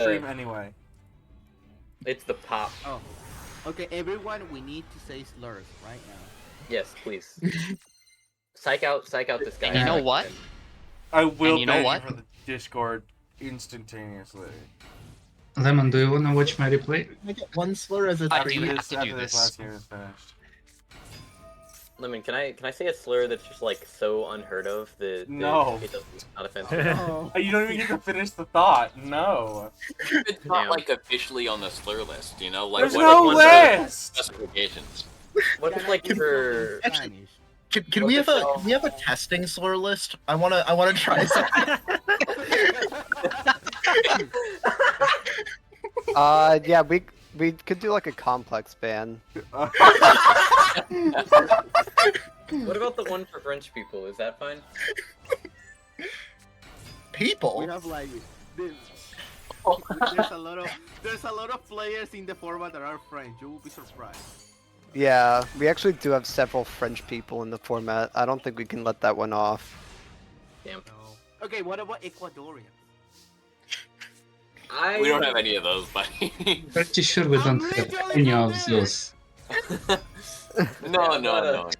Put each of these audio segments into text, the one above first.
stream anyway. It's the pop. Oh. Okay, everyone, we need to say slurs right now. Yes, please. Psych out this guy. And you know what? I will you know ban what? you from the Discord instantaneously. Lemon, do you wanna watch my replay? I get one slur as a I After do have this, to do after this. last game is finished. Lemon, can I say a slur that's just like so unheard of that No. it doesn't not offensive? Oh. You don't even get to finish the thought. No. It's not Damn. like officially on the slur list, you know? Like There's what no like, list. specifications. What if like for Spanish. Can we have a testing slur list? I wanna try something. Yeah, we could do like a complex ban. what about the one for French people? Is that fine? We People. have like there's a lot of players in the format that are French. You will be surprised. Yeah, we actually do have several French people in the format. I don't think we can let that one off. Damn. No. Okay, what about Ecuadorian? We don't have any of those, buddy. Pretty sure we I'm don't have literally any not of there. those. No.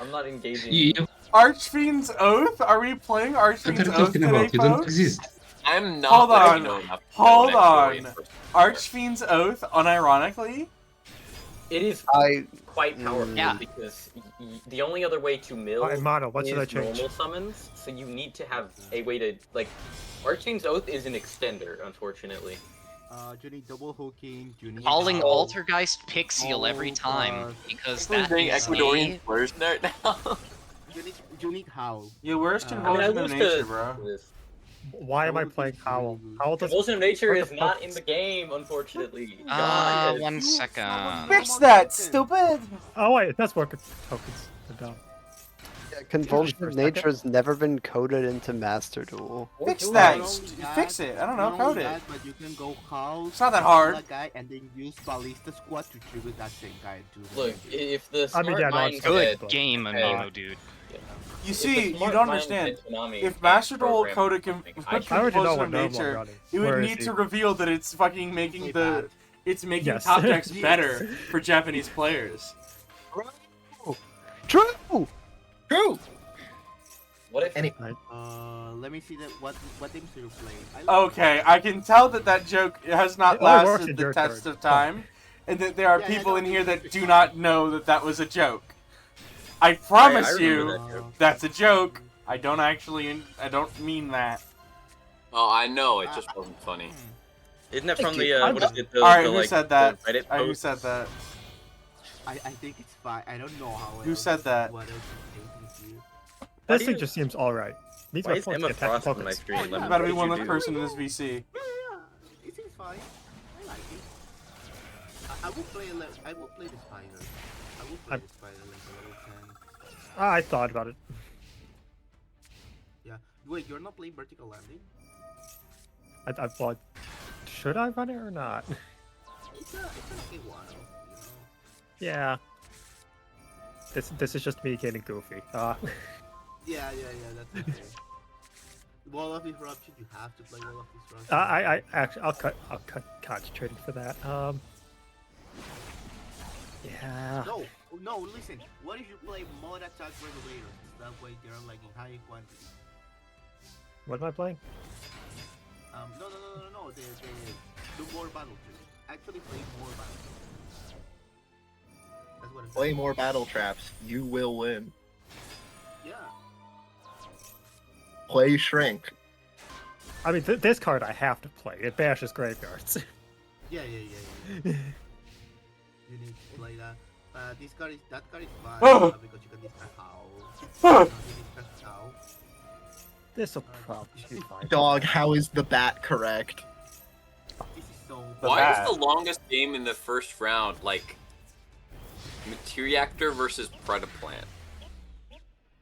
I'm not engaging. You, Archfiend's Oath? Are we playing what are Archfiend's you Oath talking today, about? You don't folks? exist. I'm not Hold on. Latino enough to Hold know an Ecuadorian on. person. Archfiend's Oath, unironically? It is I quite powerful Yeah. because the only other way to mill Alright, Mono, what should I is change? normal summons, so you need to have a way to like. Archfiend's Oath is an extender, unfortunately. You need double hooking. You need Calling howl. Altergeist Pixiel every Oh, time God. because We're that doing is Ecuadorian a... slurs right now. You need howl. Yeah, where's I Convulsion of lose Nature, to bro? this. Why am I playing Howl? Howl does Convulsion of Nature what is the not fuck? in the game, unfortunately. Uh, God. one second. Fix that, stupid! Oh wait, that's working tokens. They're dumb. Convulsion for a of second. Nature has never been coded into Master Duel. Fix Dude, that! Not only that- Fix it! I don't know, not code only it. that, but you can go howl. It's not that hard. That guy, and then use Ballista Squad to trigger that same guy. To Look, if the I smart mean, yeah, no, mind it's Good said- game, Okay. Amino, dude. You if see, the you smart don't mind understand. said Konami If can't Master Duel program coded something, can I put I already know Convulsion what of normal I'm Nature, running. it would Where is need he? to reveal that it's fucking making Okay, the... bad. It's making Yes. top decks better for Japanese players. True! True. What if? let me see what teams do you play. I love Okay, I can tell that that joke has not It only works lasted in the your test turn. of time, and that there are Yeah, yeah, people in don't- here that do not know that that was a joke. I promise remember you, that joke. that's a joke. I don't mean that. Oh, I know, it just wasn't funny. Isn't that from Thank the you. what is it? The, Alright, the, who like, said that? the Reddit Who post? said that? I think it's fine. I don't know how. Who else- said that? What else is taking you? Why This do thing you- just seems alright. Needs Why my is phone to Emma get attack Frost on my tokens. screen? Oh, Lemon? yeah. You gotta What be did one you less do? person in this VC. Yeah, it seems fine. I like it. I will play. I will play the spider. I will play the spider like level 10. I thought about it. Yeah. Wait, you're not playing vertical landing? I thought, should I run it or not? It's an okay one. You know. Yeah. This is just me getting goofy. Yeah, that's okay. Wall of Disruption, you have to play Wall of Disruption. I actually I'll cut concentrating for that. Yeah. No, listen. What if you play Mod Attack Regulators? That way they're like in high quantity. What am I playing? No. Do more battle traps. Actually play more battle traps. That's what it's Play more battle traps. You will win. Yeah. Play Shrink. I mean, this card I have to play. It bashes graveyards. Yeah. You need to play that. That card is fine because you can discard Howl. You discard Howl. This will probably be fine. Dog, how is the bat correct? This is so The Why bat. is the longest game in the first round, like, Materiactor versus Predaplant?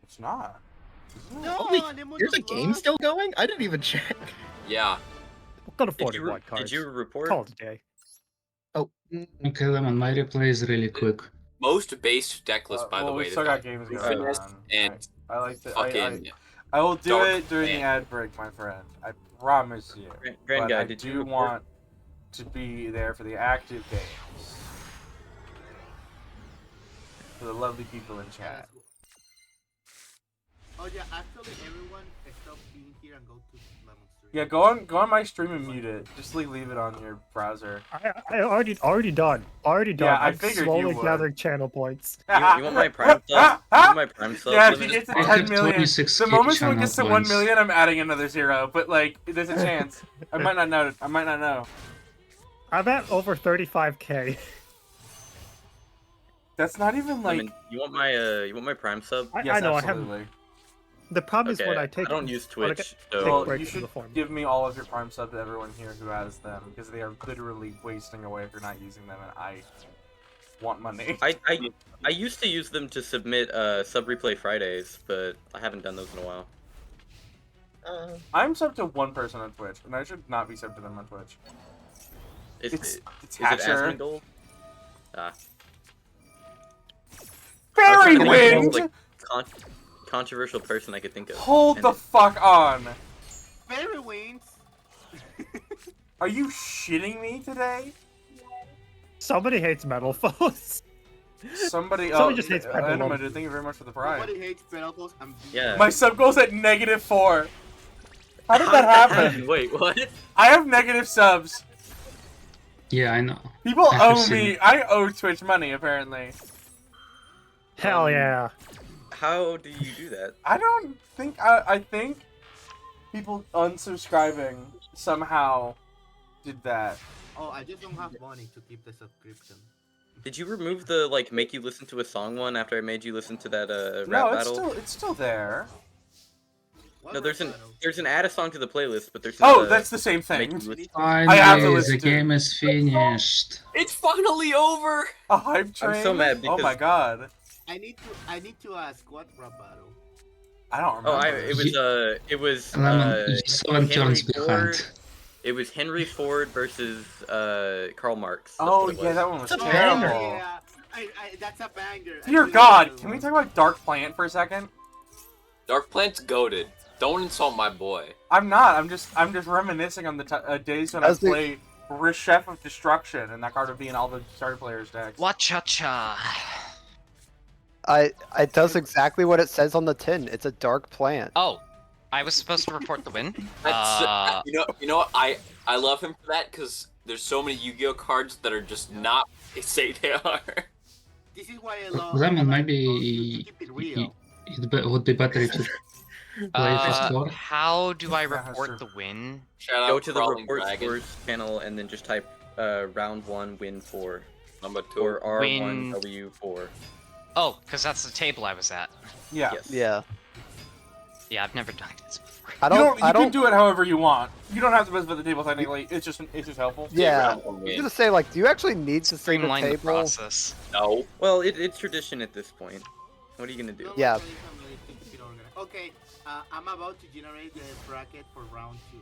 It's not. No, Wait, Lemon there's a Block. game still going? I didn't even check. Yeah. We'll go to Did you, 41 did cards. you report? Call it a day. Okay, Lemon, my replay is really quick. Most based deck list, by the well, way. we still got games going Finesse on. and I like the. fucking I will do Dark it during the Plant. ad break, my friend. I promise you. Grand But guy, I did do you report- want to be there for the active games. For the lovely people in chat. Oh yeah, actually everyone stop being here and go to Lemon Street. Yeah, go on my stream and mute it. Just leave it on your browser. I already done. Already done. Yeah, I I'm figured you slowly would. gathering channel points. You want my prime sub? You want my prime sub? Yeah, if limit you is get to I 12? 10 have million, 26 the moment someone channel gets to 1 points. million, I'm adding another 0. But like, there's a chance. I might not know. I might not know. I'm at over 35k. That's not even like. Lemon, you want my prime sub? Yes, I know. absolutely. I have. The problem Okay, is when I take. I don't use when I Twitch, take so breaks you from should the form. give me all of your Prime sub to everyone here who has them, because they are literally wasting away if you're not using them, and I want money. I used to use them to submit sub replay Fridays, but I haven't done those in a while. I'm subbed to one person on Twitch, and I should not be subbed to them on Twitch. It's It's is it Hatcher. Asmongold? Ah. Fairy I was trying to think of the Wind! most, like, controversial person I could think of. Hold and the fuck on! Fairy Wings. Are you shitting me today? Somebody hates metal foes. Somebody Somebody just hates Pepper Anima, Lump. thank you very much for the pride. Nobody hates pedals. I'm Yeah. My sub goes at -4. How did that happen? Wait, what? I have negative subs. Yeah, I know. People I have owe seen me. it. I owe Twitch money, apparently. Hell yeah. How do you do that? I don't think. I think people unsubscribing somehow did that. Oh, I just don't have money to keep the subscription. Did you remove the like make you listen to a song one after I made you listen to that rap No, battle? it's still there. What No, there's rap an battle? there's an add a song to the playlist, but there's Oh, not a that's the same make thing. you listen. have to Finally, listen the to it. game is finished. It's finally over. A hype train. I'm so mad Oh my because- god. I need to ask what rap battle. I don't remember. Oh, it was Lemon, you saw him Henry turns Ford. behind. It was Henry Ford versus Karl Marx. That's Oh what it yeah, was. that one was It's a terrible. banger. Yeah, that's a banger. I Dear really God, love can we it. talk about Dark Plant for a second? Dark Plant's goaded. Don't insult my boy. I'm not. I'm just reminiscing on the days when I As the- played Chef of Destruction, and that card would be in all the starter players' decks. Wacha-cha. It does exactly what it says on the tin. It's a dark plant. Oh, I was supposed to report the win. That's, you know what? I love him for that because there's so many Yu-Gi-Oh cards that are just not say they are. This is why I love. Lemon, I like maybe to keep it real. would be better if you play for score. How do I Yeah, that's report true. the win? Shout out Go to the Crawling report Dragon. scores panel and then just type round 1 win 4 Number 2. or R1 Win. W4. Oh, because that's the table I was at. Yeah. Yes. Yeah. Yeah, I've never done this before. I You don't. you I can don't. do it however you want. You don't have to specify the table technically. It's just helpful. Yeah. round one I was win. gonna say, like, do you actually need to say the Streamline the table? process. No. Well, it's tradition at this point. What are you gonna do? No, Yeah. no, no, keep it organized. Okay, I'm about to generate the bracket for round 2.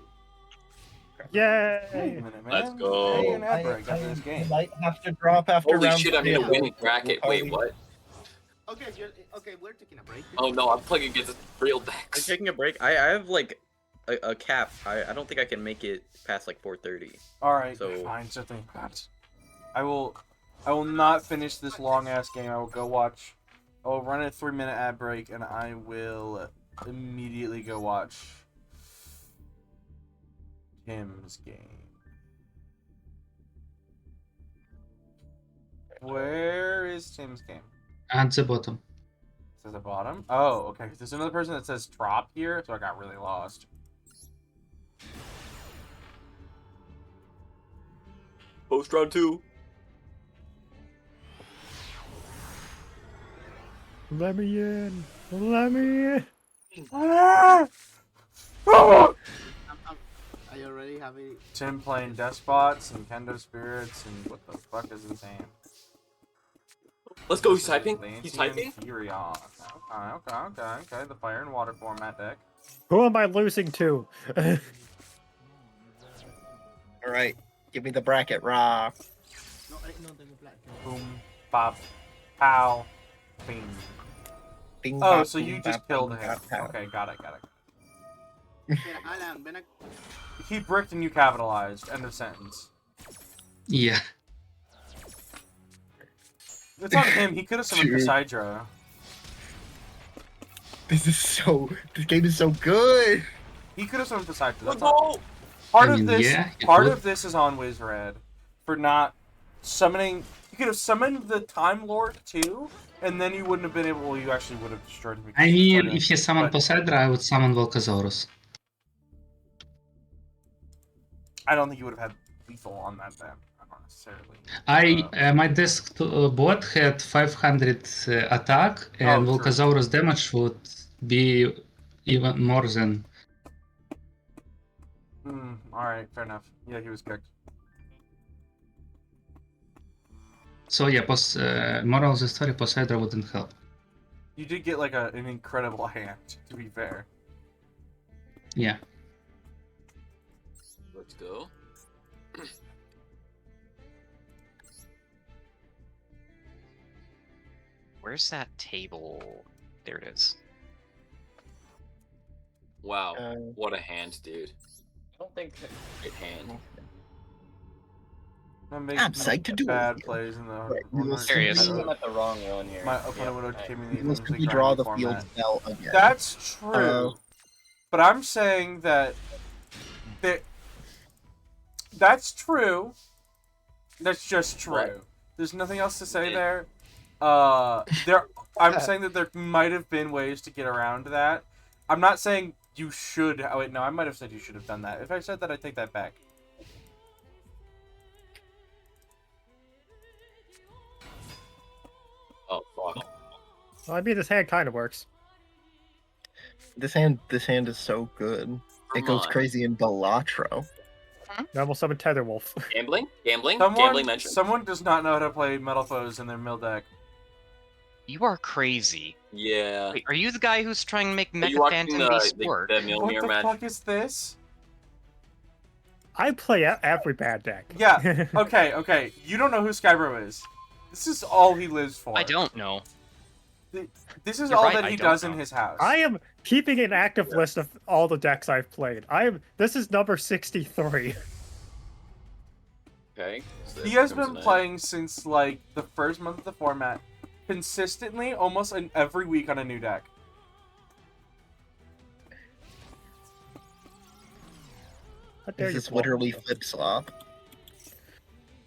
Wait a Yay! minute, man. Let's go. Hey, an ad break after this game. might have to drop after Holy round shit, I'm in a 3. winning bracket. Wait, what? Okay, okay, we're taking a break. Oh no, I'm playing against real I'm decks. taking a break. I have like a cap. I don't think I can make it past like 4:30. All right, So- fine. So think that. I will not finish this long ass game. I will go watch. I will run a 3-minute ad break, and I will immediately go watch Tim's game. Where is Tim's game? At the bottom. It says at the bottom. Oh, okay. There's another person that says drop here, so I got really lost. Post round 2. Let me in! Let me in! Ah! Are you already having? Tim playing Despots and Kendo Spirits and what the fuck is his name? Let's go. He's typing. He's Atlantean typing. Furion. Okay. The Fire and Water format deck. Who am I losing to? Alright, give me the bracket, raw. No, the black. Boom, bop, pow, bing. Bing, Oh, bop, so boom, you just bop, killed bing, him. bop, pow. Okay, got it. Mira, Alan, ven aquí. He bricked and you capitalized. End of sentence. Yeah. It's on him. He could have summoned Dude. Poseidra. This game is so good. He could have summoned Poseidra. Let's That's all. go. Part I of mean, this, yeah, it part would. of this is on Wizred for not summoning. You could have summoned the Time Lord too, and then you wouldn't have been able. Well, you actually would have destroyed him. I mean, if he summoned But Poseidra, I would summon Volcasaurus. I don't think you would have had lethal on that then. Not necessarily. My desk bot had 500 attack, and Oh, true. Volcasaurus damage would be even more than. All right, fair enough. Yeah, he was kicked. So yeah, moral of the story: Poseidra wouldn't help. You did get like an incredible hand, to be fair. Yeah. Let's go. Where's that table? There it is. Wow, what a hand, dude. I don't think. Great hand. That makes I'm psyched to do bad it. plays in the. Right, we will Serious. simply- I'm at the wrong one here. My opponent would have came in we will the simply draw the format. field cell again. That's true. But I'm saying that that's true. That's just true. Right. There's nothing else to say Yeah. there. I'm saying that there might have been ways to get around that. I'm not saying you should. Oh wait, no, I might have said you should have done that. If I said that, I take that back. Oh fuck. Well, I mean, this hand kind of works. This hand is so good. It Come goes on. crazy in Balatro. Normal summon Tetherwolf. Gambling? Gambling mentioned. Someone does not know how to play Metal Foes in their mill deck. You are crazy. Yeah. Wait, are you the guy who's trying to make Are you Mecha watching Phantom Beast work? the What Mjolnir the match? fuck is this? I play every bad deck. Yeah. Okay. You don't know who Skybro is. This is all he lives for. I don't know. This is You're all right, that I he don't does know. in his house. I am keeping an active list of all the decks I've played. This is number 63. Okay. so He has comes been in. playing since like the first month of the format, consistently, almost every week on a new deck. How dare This you is block literally me? flip slop.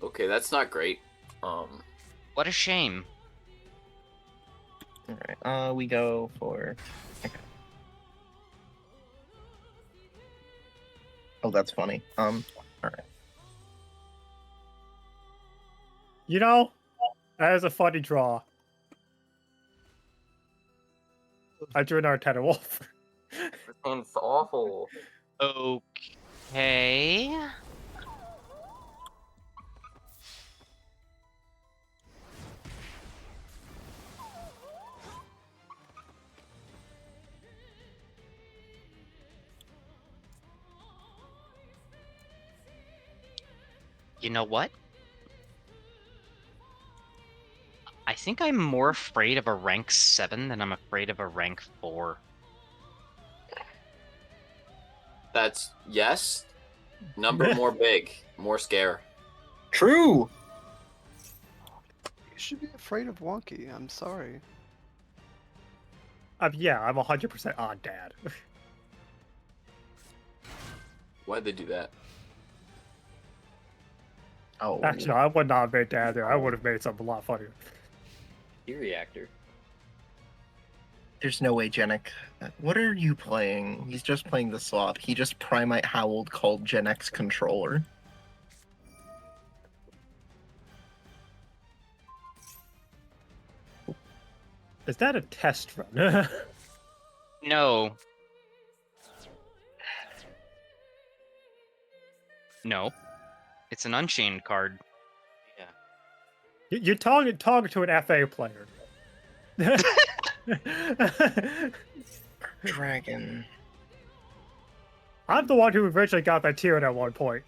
Okay, that's not great. What a shame. Alright, we go for... Okay. Oh, that's funny. Alright. You know, that is a funny draw. I drew another Tetherwolf. This hand's awful. Okay. You know what? I think I'm more afraid of a rank 7 than I'm afraid of a rank 4. That's yes. Number more big, more scare. True! You should be afraid of Wonky. I'm sorry. Yeah, I'm 100% on Dad. Why'd they do that? Oh. Actually, no, I would not have made Dad there. I would have made something a lot funnier. Reactor. There's no way, Genek. What are you playing? He's just playing the slot. He just Primite Howled called Gen X Controller. Is that a test run? No. No. It's an Unchained card. You're talking to an FA player. Dragon. I'm the one who originally got that tier at one point.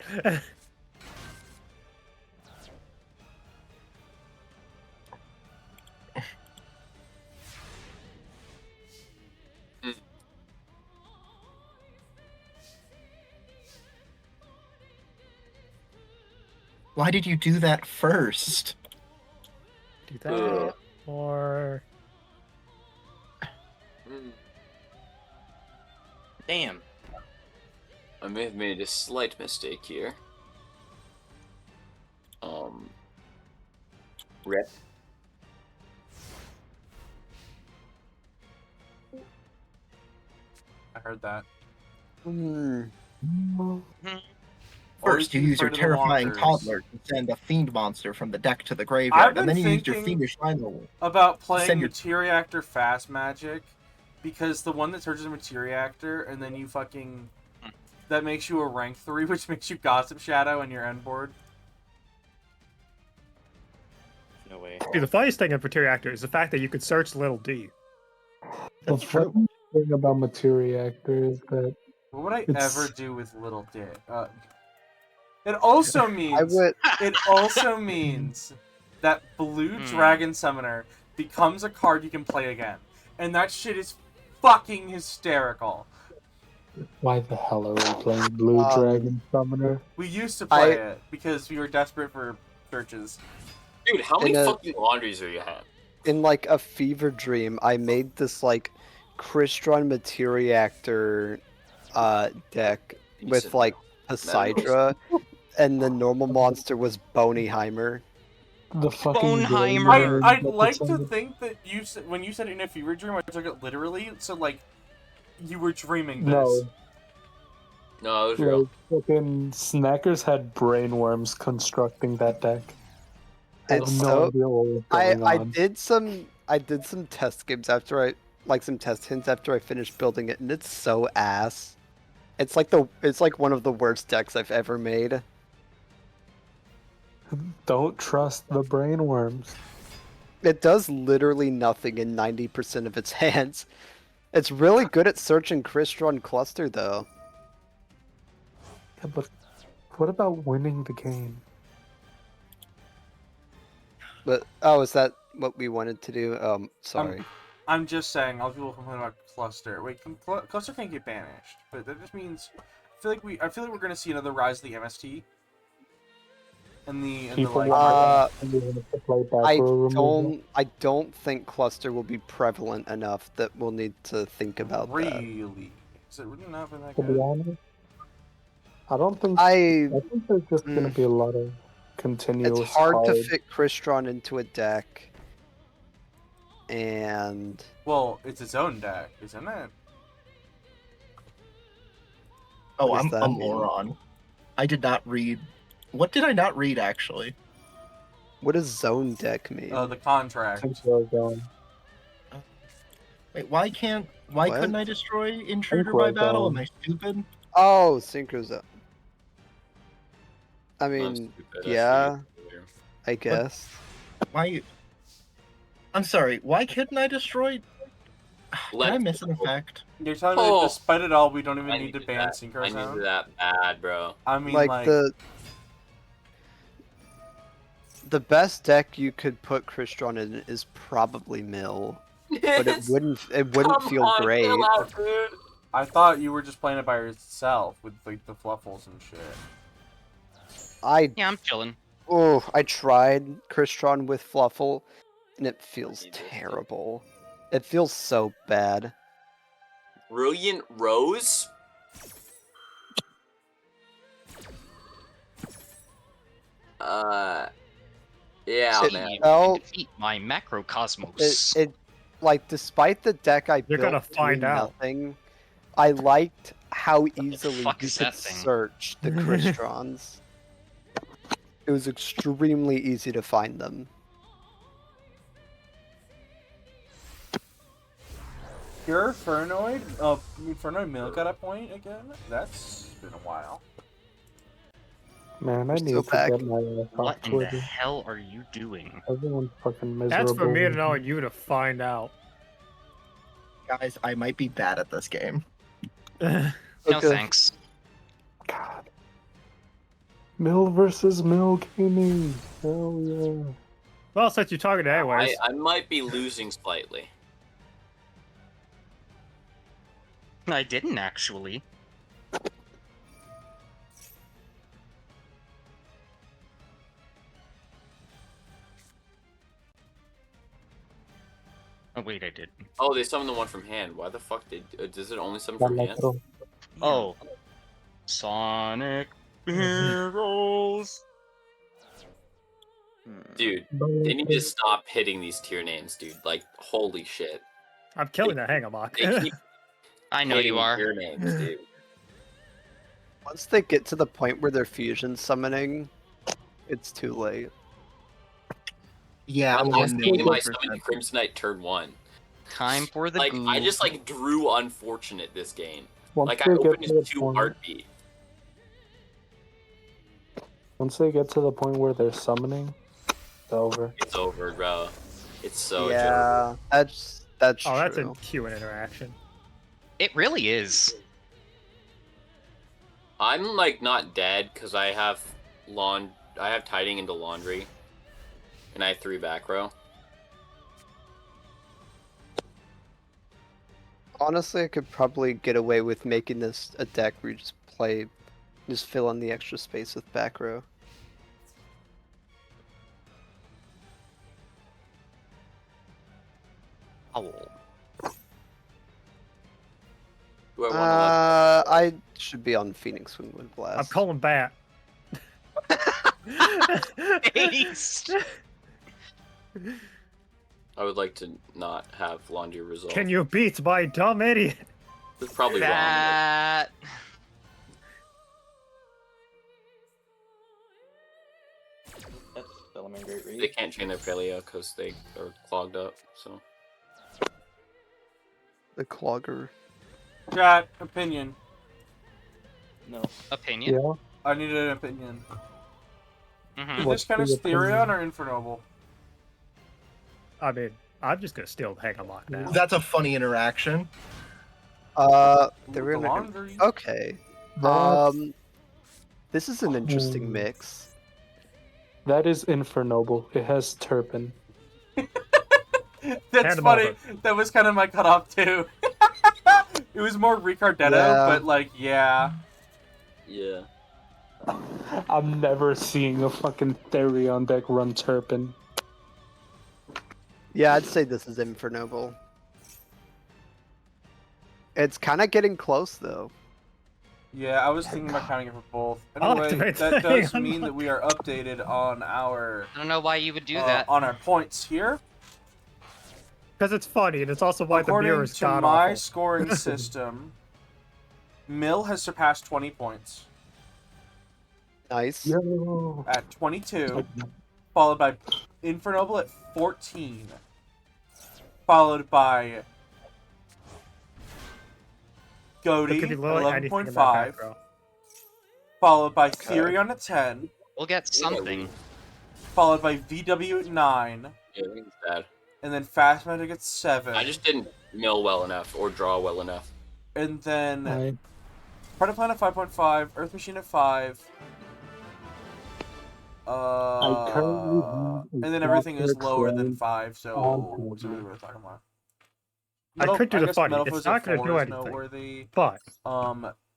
Why did you do that first? Do that or Hmm. Damn. I may have made a slight mistake here. Rip. I heard that. Hmm. First, you be use your afraid of the terrifying walkers. toddler to send a fiend monster from the deck to the graveyard, I've and been then you used your thinking fiendish Lino. about playing Send your- Materiactor Fast Magic, because the one that searches a Materiactor, and then you fucking... That makes you a rank 3, which makes you Gossip Shadow in your end board. No way. see the funniest thing in Reactor is the fact that you could search little D. The funny thing about Materiactor is that What would I It's- ever do with Little Dick? It also means... I would. It also means that Blue Dragon Summoner becomes a card you can play again. And that shit is fucking hysterical. why the hell are we playing Blue Um, Dragon Summoner? We used to play it because we were desperate for searches. Dude, how many In a- fucking laundries are you have? In like a fever dream, I made this like Crystron Materiactor deck with Decent. like Poseidra, and the normal monster was Boneyheimer. The fucking Boneheimer. game I'd that like to decided- think that you said, when you said in a fever dream, I took it literally, so like, you were dreaming this. No, No, it was real. like fucking Snackers had brainworms constructing that deck. I It's have no so idea what was I going I on. did some test games after I like some test hints after I finished building it, and it's so ass. It's like one of the worst decks I've ever made. Don't trust the brainworms. It does literally nothing in 90% of its hands. It's really good at searching Crystron Cluster though. Yeah, but what about winning the game? But oh, is that what we wanted to do? Sorry. I'm just saying, all people complain about Cluster. Wait, Cluster can't get banished, but that just means I feel like we're gonna see another rise of the MST. And the People like. want to play back I row removal. don't think Cluster will be prevalent enough that we'll need to think about that. Really? Is it really not been that To be good? honest, I don't think. I I think there's just gonna be a lot of continuous. It's hard to fit Crystron into a deck. And Well, it's its own deck, isn't it? Oh, What does I'm that a mean? moron. I did not read. What did I not read actually? what does zone deck mean? The contract. Since we're going. Wait, why What? couldn't I destroy Intruder we're by battle? Am going. I stupid? Oh, Synchro Zone. I I'm mean, stupid, I yeah, figured. I guess. Why? I'm sorry. Why couldn't I destroy? Did I Let's miss an effect? You're telling me Oh. that despite it all, we don't even I need to needed ban that. Synchro I Zone? needed that bad, bro. I mean, Like the best deck you could put Crystron in is probably Mill, but it wouldn't Come feel on, great. chill out, dude. I thought you were just playing it by yourself with like the fluffles and shit. Yeah, I'm chilling. I tried Crystron with Fluffle, and it feels terrible. It feels so bad. Brilliant Rose? Yeah, It- man. You Well, can defeat my Macrocosmos. It like despite the deck I You're built gonna find doing out. nothing, I liked how easily fuck you is could that thing? search the Crystrons. It was extremely easy to find them. Your Fernoid? Fernoid Milk at a point again? That's been a while. Man, I We're need still to back. get my ass What off in the Twitter. hell are you doing? Everyone's fucking miserable. That's for me to know and you to find out. Guys, I might be bad at this game. No Okay. thanks. God. Mill versus Mill gaming. Hell yeah. Well, since you're talking anyways, I might be losing slightly. I didn't actually. Oh wait, I did. Oh, they summoned the one from hand. Why the fuck does it only summon La from hand? Necro. Oh, Sonic Heroes. Dude, they need to stop hitting these tier names, dude. Like, holy shit. I'm killing that Hangamok. They keep I know you hitting are. tier names, dude. Once they get to the point where they're fusion summoning, it's too late. Yeah, Last game I 100%. summoned Crimsonite turn 1. Time for the Like, goo. I just, like, drew unfortunate this game. Once Like, they I get opened to the his 2 point- heartbeat. Once they get to the point where they're summoning, it's over. It's over, bro. It's so joke. yeah, that's Oh, that's a true. Q and interaction. It really is. I'm, like, not dead, because I have tiding into laundry. And I have 3 back row. Honestly, I could probably get away with making this a deck where you just fill in the extra space with back row. Owl. Do I want to I should be on Phoenix Wingwind Blast. I'm calling bat. Haste. I would like to not have laundry result. Can you beat my dumb idiot? It's probably wrong. That. That's Salamangreat Like, Reed. they can't chain their paleo because they are clogged up, so. The Clogger. Chat, opinion. No. Opinion. Yeah. I need an opinion. Mhm. Is What's this kind of the Stereon opinion? or Infernoble? I mean, I'm just gonna steal Hangamok now. That's a funny interaction. They're The gonna. laundry. Okay. That's, This is an interesting Hmm. mix. that is Infernoble. It has Turpin. That's Hand him funny. over. That was kind of my cutoff too. It was more Ricardetto, Yeah. but like, yeah. Yeah. I'm never seeing a fucking Therion deck run Turpin. Yeah, I'd say this is Infernoble. It's kind of getting close though. Yeah, I was thinking about counting it for both. I'll Anyway, activate that the does hang mean on. that we are updated on our I don't know why you would do that. on our points here. Because it's funny, and it's also why the According mirror's to god my awful. scoring system, Mill has surpassed 20 points Nice. Yo. at 22, followed by Infernoble at 14, followed by There Goaty could at be literally anything in that 11.5, back row. followed by Therion at 10, We'll get something. followed by VW at 9, Yeah, I think it's bad. and then Fast Magic at 7. I just didn't mill well enough or draw well enough. And then I, Predator Planet 5.5, Earth Machine at 5. currently have And a then everything is Dr. lower than Crane 5, so on what's really worth talking about? I could do the guess funny, Metal it's Foes not at gonna 4 do is anything. noteworthy. But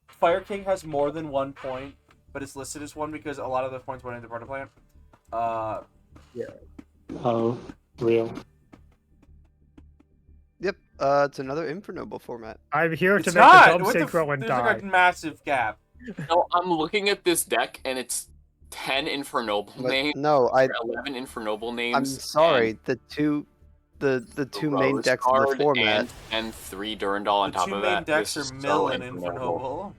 Fire King has more than 1 point, but it's listed as 1 because a lot of the points went into Predator Planet. oh, real. Yep. It's another Infernoble format. I'm here to It's make not! the dumb What the synchro and there's die. like a massive gap. No, I'm looking at this deck and it's 10 Infernoble But names, no, or 11 Infernoble names. I'm sorry. and The two main Rose decks in the card format. and 3 Durandal on The top two of main that. decks This are is Mill so and Infernoble.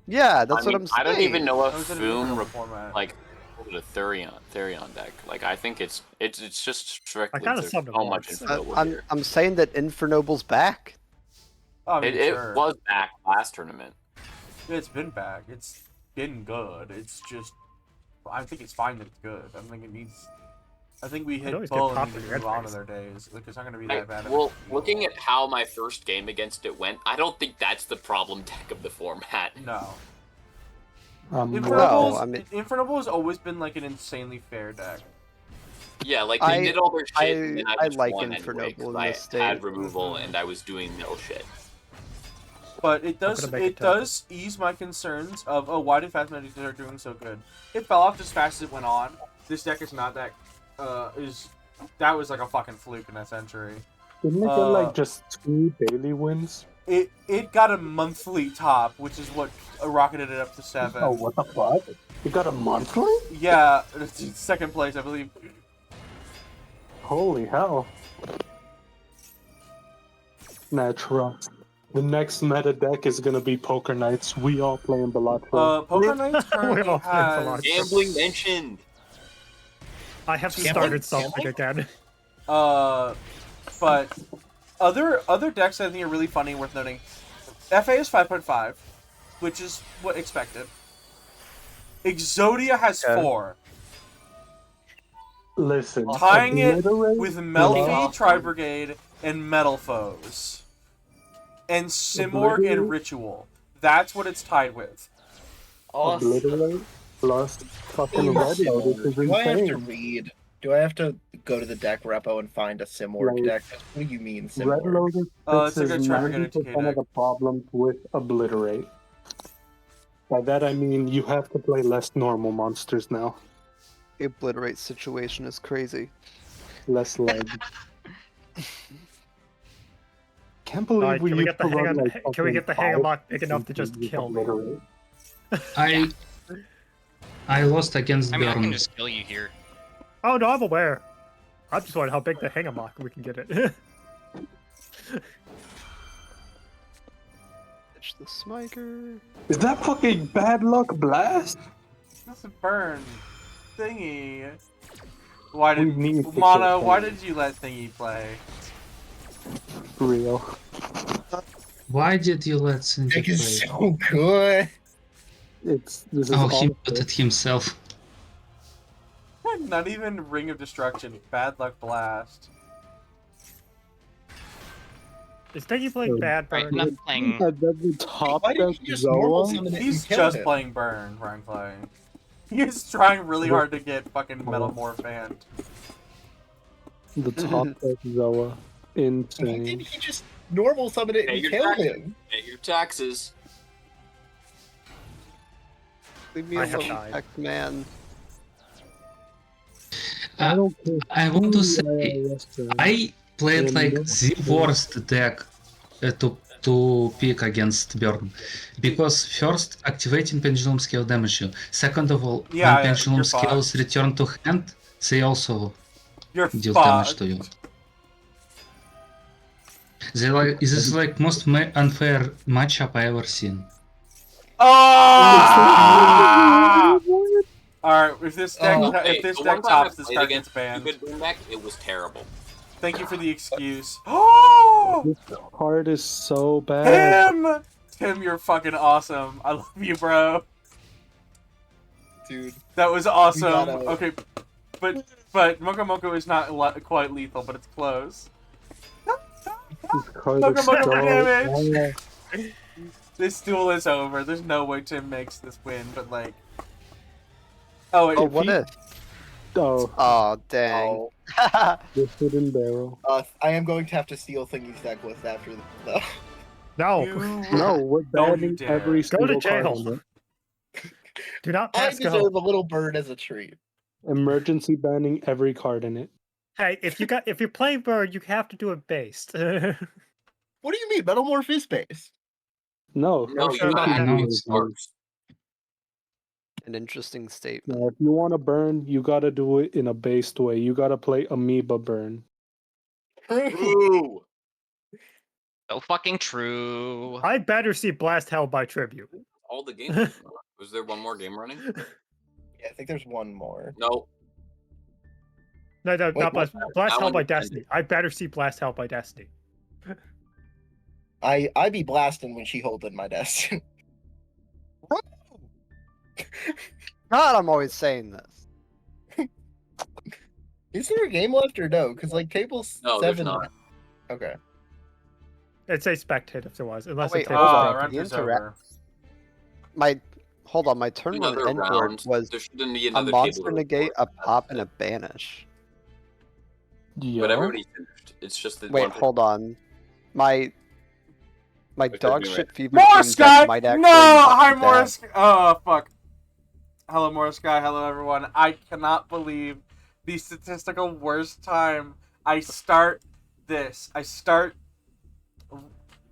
Yeah, that's I what mean, I'm saying. I don't even know if Those are the Foom Infernoble format. like a Therion deck. Like I think it's just strictly kinda there's subbed it so much once. Infernoble here. I'm saying that Infernoble's back. I mean, It sure. was back last tournament. It's been back. It's been good. It's just, I think it's fine that it's good. I don't think it needs. I think we hit always get full and popped need in to the move on to red their days. Like it's not gonna be I- that bad. of a well, deal. looking at how my first game against it went, I don't think that's the problem deck of the format. No. No, I mean- Infernoble has always been like an insanely fair deck. Yeah, like they did all their shit, and then I I just like won Infernoble anyway, 'cause in I this state. had removal and I was doing mill shit. But it does gonna make it it does ease my concerns of why did Fast Magic start doing so good? It fell off as fast as it went on. This deck is not that that was like a fucking fluke in that century. Didn't it get like just 2 daily wins? It got a monthly top, which is what rocketed it up to 7. Oh, what the fuck? You got a monthly? Yeah, it's second place, I believe. Holy hell. Natural. The next meta deck is gonna be Poker Nights. We all playing Balatro. Poker Nights We currently all play has... Balatro. Gambling mentioned. I have Gambling? started something Gambling? again. But other decks I think are really funny and worth noting. FA is 5.5, which is what expected. Exodia has 4. Listen, Tying it Obliterate with Melfi, lost- Tri-Brigade, and Metal Foes. And Simorg and Ritual. That's what it's tied with. Obliterate plus fucking Red Lotus is Do I have to insane. read? Do I have to go to the deck repo and find a Simorg Like, deck? What do you mean Red Simorg? Lotus It's like a fixes Tri-Brigade 90% 2K of the problems with Obliterate. By that I mean you have to play less normal monsters now. The obliterate situation is crazy. Less leg. Can't believe Alright, we can we used get the to hang run of, like can we get the hang of lock big fucking enough to just with kill me? Obliterate. I lost against I mean, I Bjorn. can just kill you here. Oh no, I'm aware. I'm just wondering how big the hang of lock we can get it. Pitch the Smiker. Is that fucking bad luck blast? That's a burn. Thingy. Why We did need to Mono? kill Why Thingy. did you let Thingy play? Real. Why did you let Cindy Deck is play? so good. This is Oh, he awful. muted himself. Not even Ring of Destruction. Bad luck blast. Is Thingy playing bad Right, bird? not playing. That's the top Why didn't deck you just normal Zoa. summon it He's and kill just him? playing burn, frankly. He's trying really hard to get fucking Metalmorph banned. The top deck Zoa. Why Insane. didn't he just normal summon it Pay and your kill taxes. him? Pay your taxes. Leave me I have alone, died. X-Man. I don't care. I want to who say, IRS I played Yeah, like no. the worst deck to pick against Burn. Because first, activating Pendulum Scale damage you. Second of all, Yeah, when Pendulum you're Scales fucked. return to hand, they also You're deal damage fucked. to you. They like, this is like most unfair matchup I ever seen. Ah! Alright, if this deck, Hey, if this the deck one time I tops, this played card against gets banned. Stupid Boom deck, it was terrible. Thank you for the excuse. Oh! This card is so bad. Tim! Tim, you're fucking awesome. I love you, bro. Dude, That was awesome. gotta- Okay, but Moko Moko is not quite lethal, but it's close. This card Look is at so my damage. bad. This duel is over. There's no way Tim makes this win, but like... Oh, wait. Oh, what if? Oh, Oh, dang. oh, the hidden barrel. I am going to have to steal Thingy's deck list after the. No. No, we're Don't you banning dare. every Go single to card jail. in it. Do not I pass go. deserve a little bird as a treat. Emergency banning every card in it. Hey, if you're playing bird, you have to do it based. What do you mean? Metalmorph is based. No, No, sure you about gotta that. do No, it first. An interesting statement. No, if you want to burn, you gotta do it in a based way. You gotta play Amoeba burn. Ooh. So fucking true. I better see Blast Hell by Tribute. All the games. Was there one more game running? Yeah, I think there's one more. No. No, Wait, not Blast. what? Blast That Hell one by depended. Destiny. I better see Blast Hell by Destiny. I be blasting when she holding my desk. God, I'm always saying this. Is there a game left or no? Because like table No, there's 7. not. Okay. It's a spectate if there was, unless wait, it's hold Oh, on. round The is interact- over. Hold on, my turn one Another end board round. was There shouldn't be a another monster table to negate, report. a pop, and a banish. Yeah. But everybody finished. It's just that Wait, one hold on. My What dog they're shit fever More dream deck Sky! might actually No! not Hi, be More bad. Sky! Oh, fuck. Hello, More Sky. Hello, everyone. I cannot believe the statistical worst time I start this. I start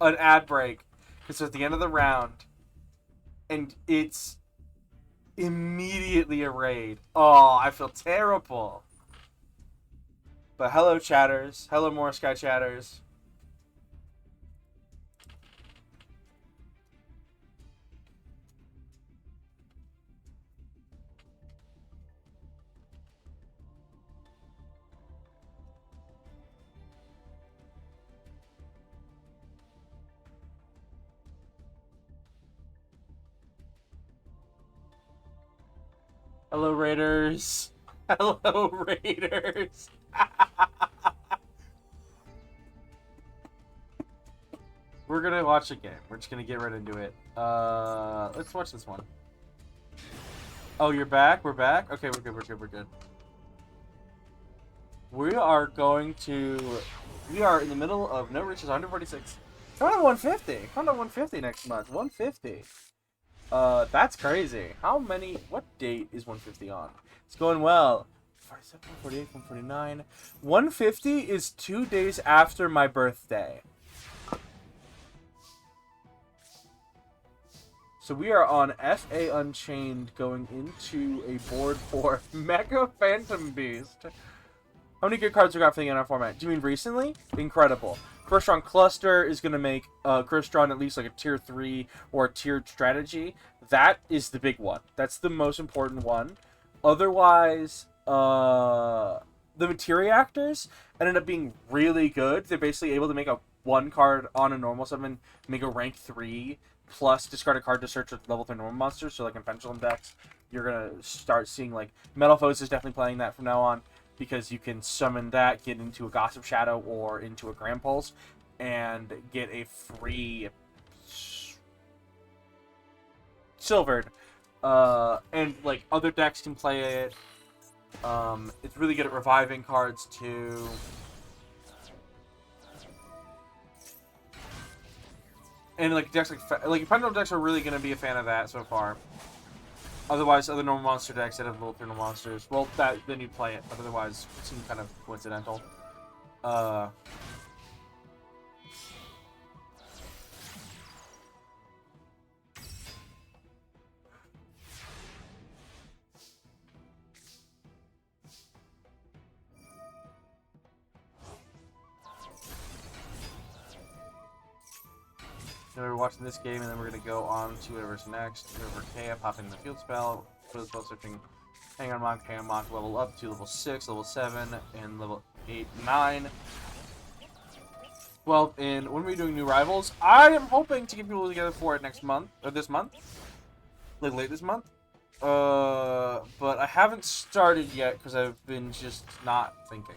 an ad break because it's at the end of the round, and it's immediately a raid. Oh, I feel terrible. But hello, chatters. Hello, more Sky chatters. Hello, Raiders. Hello, Raiders. We're gonna watch a game. We're just gonna get right into it. Let's watch this one. Oh, you're back? We're back? Okay, we're good, we're good, we're good. We are in the middle of No Riches 146. Coming to 150. Coming to 150 next month. 150. That's crazy. What date is 150 on? It's going well. 47, 148, 149. 150 is 2 days after my birthday. So we are on FA Unchained going into a board for Mega Phantom Beast. How many good cards we got for the NR format? Do you mean recently? Incredible. Crystron Cluster is going to make Crystron at least like a tier 3 or a tiered strategy. That is the big one. That's the most important one. Otherwise, the Materia Actors ended up being really good. They're basically able to make a 1 card on a normal summon, make a rank 3, plus discard a card to search with level 3 normal monsters. So like in Pendulum decks, you're going to start seeing like Metalphos is definitely playing that from now on, because you can summon that, get into a Gossip Shadow or into a Grand Pulse, and get a free Silvered. And like other decks can play it. It's really good at reviving cards too. And like decks like Pendulum decks are really going to be a fan of that so far. Otherwise, other normal monster decks that have little normal monsters, well, then you play it. But otherwise, it seems kind of coincidental. So we're watching this game, and then we're going to go on to whatever's next. River Kea, popping the field spell, searching, hang on Monk, level up to level 6, level 7, and level 8, 9. 12, and when are we doing new rivals? I am hoping to get people together for it next month, or this month. Like late this month. But I haven't started yet, because I've been just not thinking.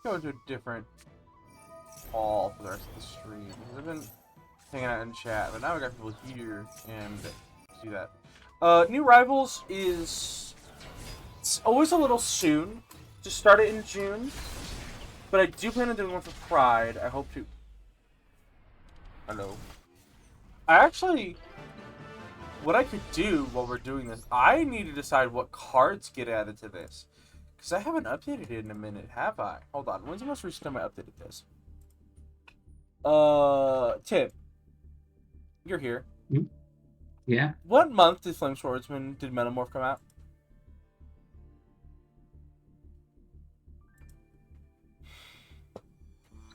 Go to a different hall for the rest of the stream, because I've been hanging out in chat, but now we got people here and do that. New Rivals it's always a little soon to start it in June, but I do plan on doing one for Pride. I hope to. Hello. What I could do while we're doing this, I need to decide what cards get added to this. Because I haven't updated it in a minute, have I? Hold on, when's the most recent time I updated this? Tim. You're here. Yeah. What month did Flame Swordsman, did Metamorph come out?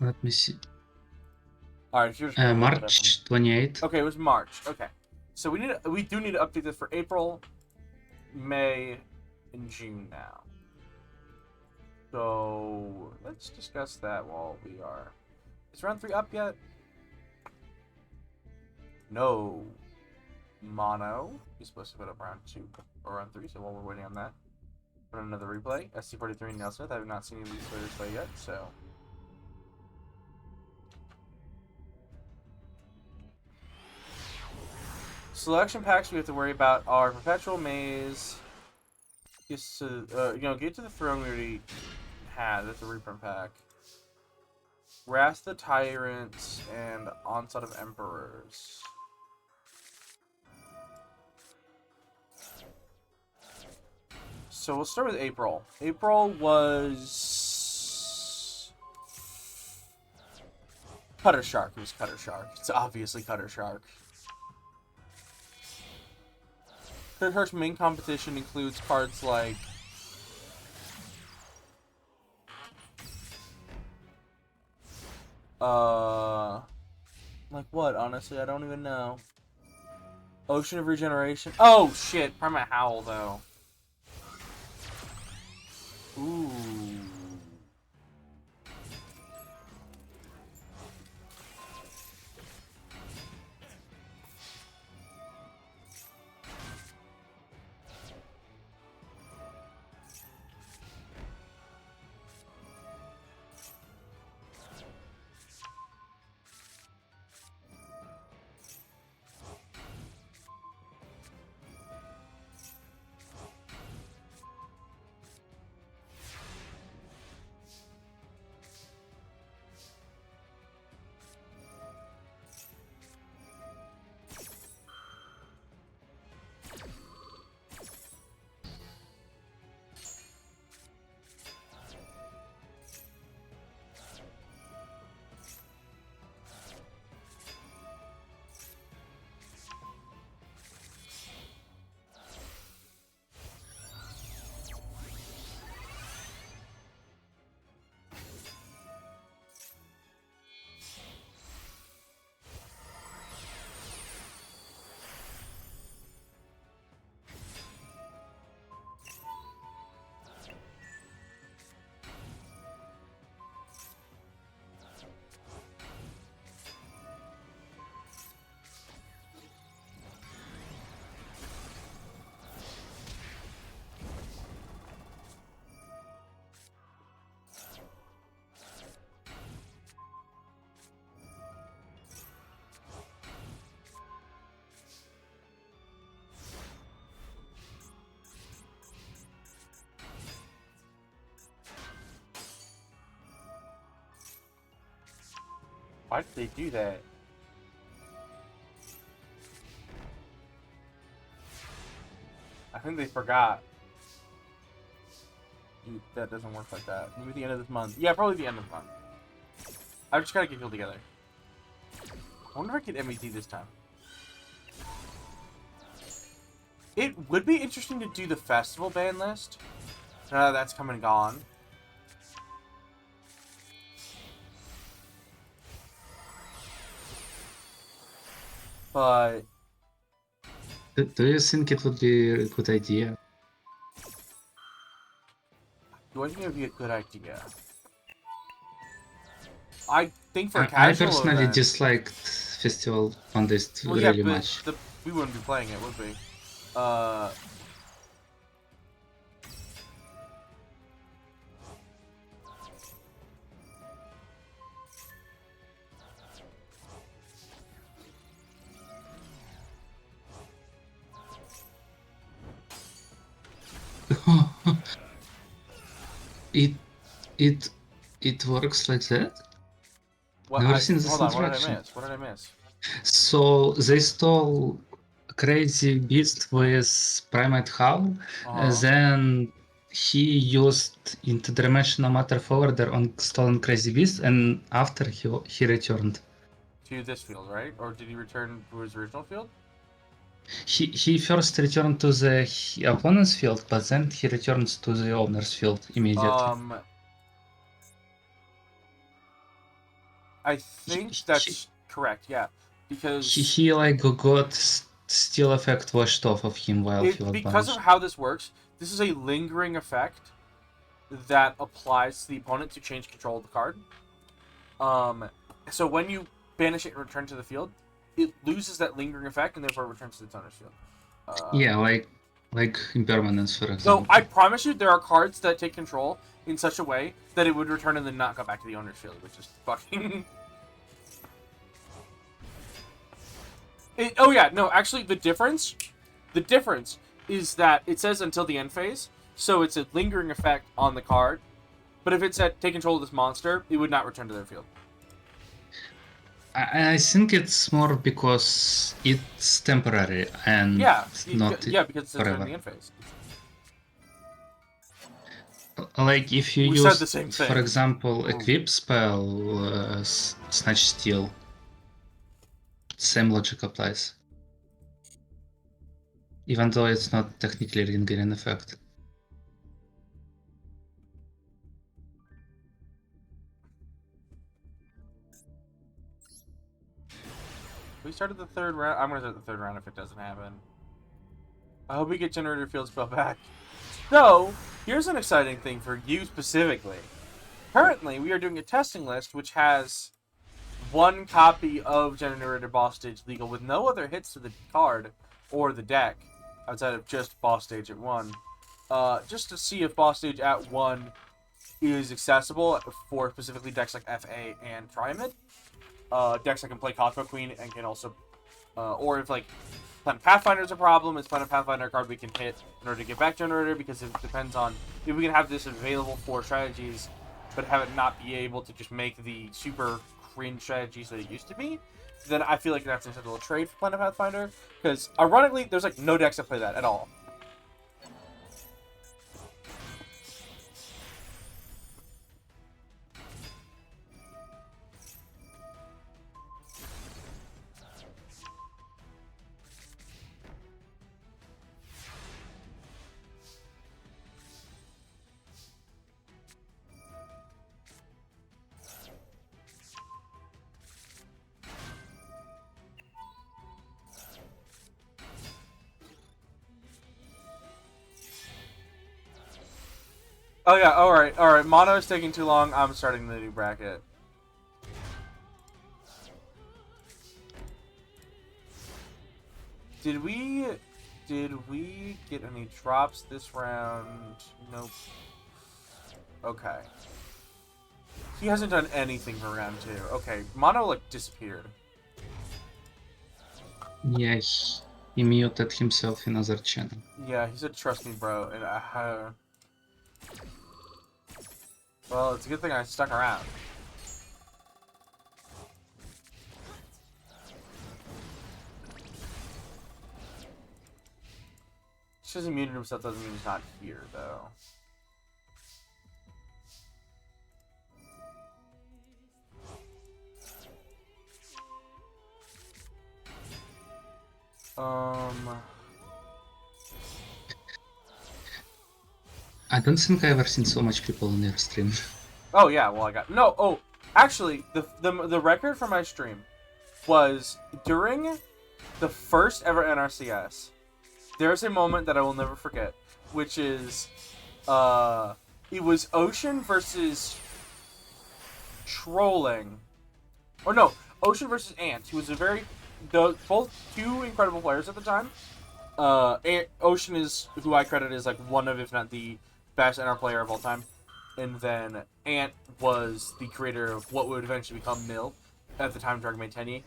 Let me see. All right, you're just gonna look it up. March 28th. Okay, it was March. Okay, so we do need to update this for April, May, and June now. So let's discuss that while we are. Is round 3 up yet? No. Mono. He's supposed to put up round 2 or round 3. So while we're waiting on that, put another replay. SC43 and Nail Smith. I have not seen any of these players play yet. So. Selection packs we have to worry about are Perpetual Maze. Gate to the Throne we already had. That's a reprint pack. Wrath the Tyrants and Onslaught of Emperors. So we'll start with April. April was Cutter Shark. It was Cutter Shark. It's obviously Cutter Shark. Cutter Shark's main competition includes cards like like what? Honestly, I don't even know. Ocean of Regeneration. Oh shit! Primal Howl though. Ooh. Why did they do that? I think they forgot. Dude, that doesn't work like that. Maybe the end of this month. Yeah, probably the end of the month. I just gotta get people together. I wonder if I get MET this time. It would be interesting to do the festival ban list. Now that that's come and gone. But Do you think it would be a good idea? do I think it would be a good idea? I think for a I casual personally event, disliked Festival on this well, yeah, really but much. we wouldn't be playing it, would we? It works like that? What, Never seen this hold on, what did I interaction. miss? What did I miss? So they stole Crazy Beast with Primate Howl, then he used Interdimensional Matter Forwarder on stolen Crazy Beast, and after he returned. To this field, right? Or did he return to his original field? He first returned to the opponent's field, but then he returns to the owner's field immediately. I think that's correct. Yeah, because He like got steel effect washed off of him while he was because of banished. how this works, this is a lingering effect that applies to the opponent to change control of the card. So when you banish it and return to the field, it loses that lingering effect and therefore returns to its owner's field. Yeah, like impermanence, for So example. I promise you, there are cards that take control in such a way that it would return and then not go back to the owner's field, which is fucking. Oh yeah, no, actually the difference is that it says until the end phase, so it's a lingering effect on the card. But if it said take control of this monster, it would not return to their field. I think it's more because it's temporary and Yeah, not because it says forever. during the end phase. Like if you We use, said the same thing. for example, equip spell, Snatch Steel, same logic applies. Even though it's not technically lingering effect. We started the third round. I'm gonna start the third round if it doesn't happen. I hope we get Generator Field spell back. So, here's an exciting thing for you specifically. Currently, we are doing a testing list which has one copy of Generator Boss Stage legal with no other hits to the card or the deck outside of just Boss Stage at 1. Just to see if Boss Stage at 1 is accessible for specifically decks like FA and Triamid. Decks that can play Cosmo Queen and can also, or if like Planet Pathfinder is a problem, it's Planet Pathfinder a card we can hit in order to get back Generator, because it depends on if we can have this available for strategies, but have it not be able to just make the super cringe strategies that it used to be. Then I feel like that's an acceptable trade for Planet Pathfinder, because ironically, there's like no decks that play that at all. Oh yeah, alright. Mono is taking too long. I'm starting the new bracket. Did we get any drops this round? Nope. Okay. He hasn't done anything for round 2. Okay, Mono like disappeared. Yeah, he muted himself in other channel. Yeah, he said trust me, bro, and well, it's a good thing I stuck around. Just because he muted himself doesn't mean he's not here, though. I don't think I've ever seen so much people on their stream. Oh yeah, well I got no. Oh, actually, the record for my stream was during the first ever NRCS. There's a moment that I will never forget, which is, it was Ocean versus Trolling, or no, Ocean versus Ant, who was both two incredible players at the time. Ocean is who I credit as like one of, if not the best NR player of all time. And then Ant was the creator of what would eventually become Mill, at the time Dragon Maid Tenyi.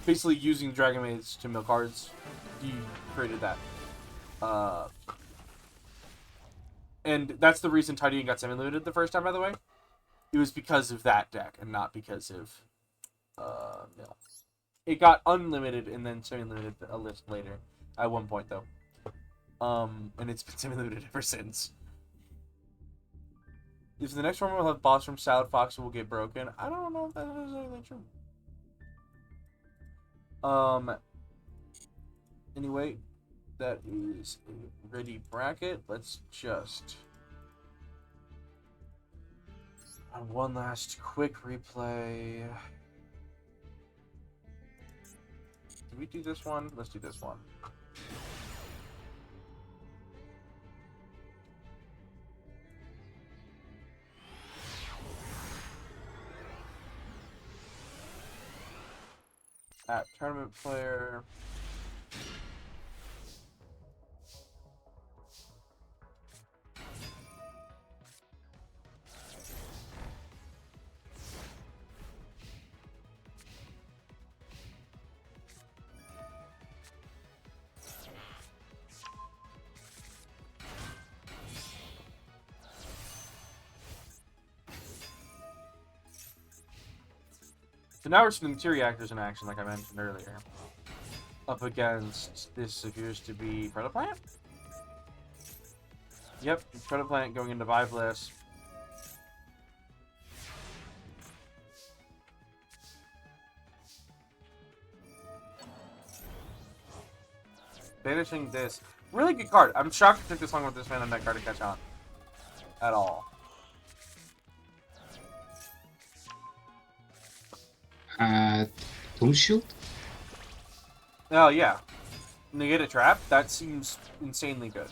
Basically using Dragon Maids to mill cards, he created that. And that's the reason Tidying got semi-limited the first time, by the way. It was because of that deck, and not because of Mill. It got unlimited and then semi-limited a list later, at one point though. And it's been semi-limited ever since. If the next one will have boss from Salad Fox will get broken, I don't know if that is anything true. Anyway, that is a ready bracket. Let's just One last quick replay. Did we do this one? Let's do this one. At tournament player. So now we're seeing the materia actors in action, like I mentioned earlier. Up against this appears to be Predator Plant. Yep, Predator Plant going into Viveless. Banishing this. Really good card. I'm shocked it took this long with this mana deck card to catch on. At all. Tomb Shield? Oh, yeah. Negate a trap? That seems insanely good.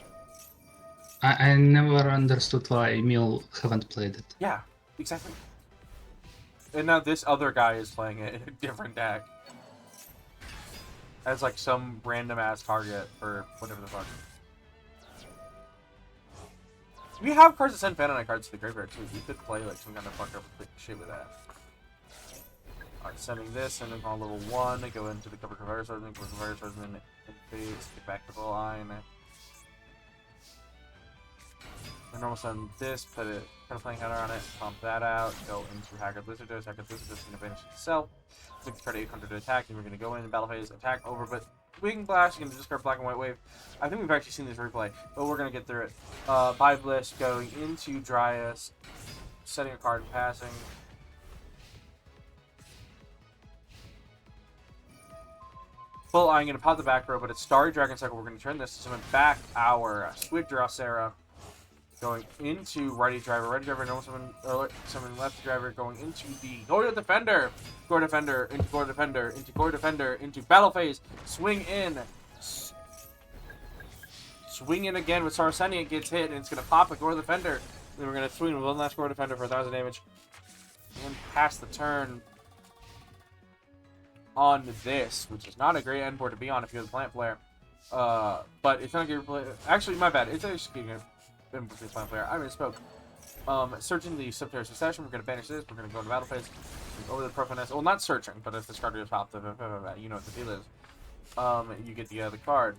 I never understood why Emil haven't played it. Yeah, exactly. And now this other guy is playing it in a different deck. As like some random ass target for whatever the fuck. We have cards that send Phantom cards to the graveyard too. We could play like some kind of fucked up shit with that. Alright, sending this, and then on level 1, go into the cover converter swordsman, and then phase, get back to the line. And normal send this, put a playing counter on it, pump that out, go into Haggard Lizardos. Haggard Lizardos is going to banish itself. Make the card 800 to attack, and we're going to go in battle phase, attack over, but Wing Blast, you're going to discard Black and White Wave. I think we've actually seen this replay, but we're going to get through it. Viveless going into Dryas, setting a card and passing. Well, I'm going to pop the back row, but it's Starry Dragon Cycle. We're going to turn this to summon back our Squid Drosera. Going into Righty Driver, normal summon Lefty Driver, going into the Goyo Defender. Goyo Defender, into Goyo Defender, into Goyo Defender, into Battle Phase. Swing in. Swing in again with Saracenia. It gets hit, and it's going to pop a Goyo Defender. Then we're going to swing with one last Goyo Defender for 1,000 damage. And pass the turn on this, which is not a great end board to be on if you're the plant player. But it's not a good play. Actually, my bad. It's actually a good plant player. I misspoke. Searching the Subterranean Succession, we're going to banish this. We're going to go into battle phase. Over the Profaness. Well, not searching, but if this card is popped, you know what the deal is. You get the other card.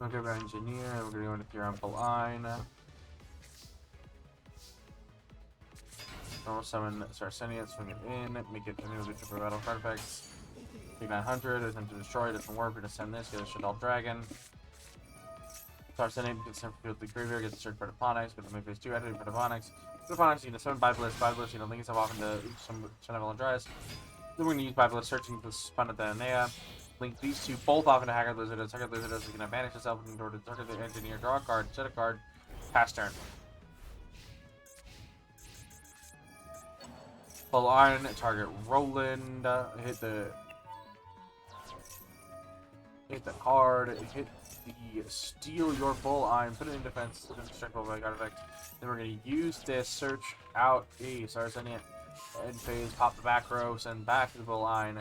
We're going to go Engineer, we're going to go into Theoretical Line. Normal summon Saracenia, swing it in, make it into the triple battle card effects. Take 900, attempt to destroy, it doesn't work, we're going to send this, get a Shadal Dragon. Saracenia gets sent to the graveyard, gets a search for Deponix, but the move phase 2, edit for Deponix. Deponix, you're going to summon Viveless, link yourself off into some Benevolent Dryas. Then we're going to use Viveless, searching to spawn at the Anea. Link these two both off into Haggard Lizardos. Haggard Lizardos is going to banish itself in order to target the Engineer, draw a card, set a card, pass turn. Full Iron, target Roland, hit the card, hit the steal your Bull Iron, put it in defense, strength by God effect. Then we're going to use this, search out a Saracenia, end phase, pop the back row, send back to the Bull Iron.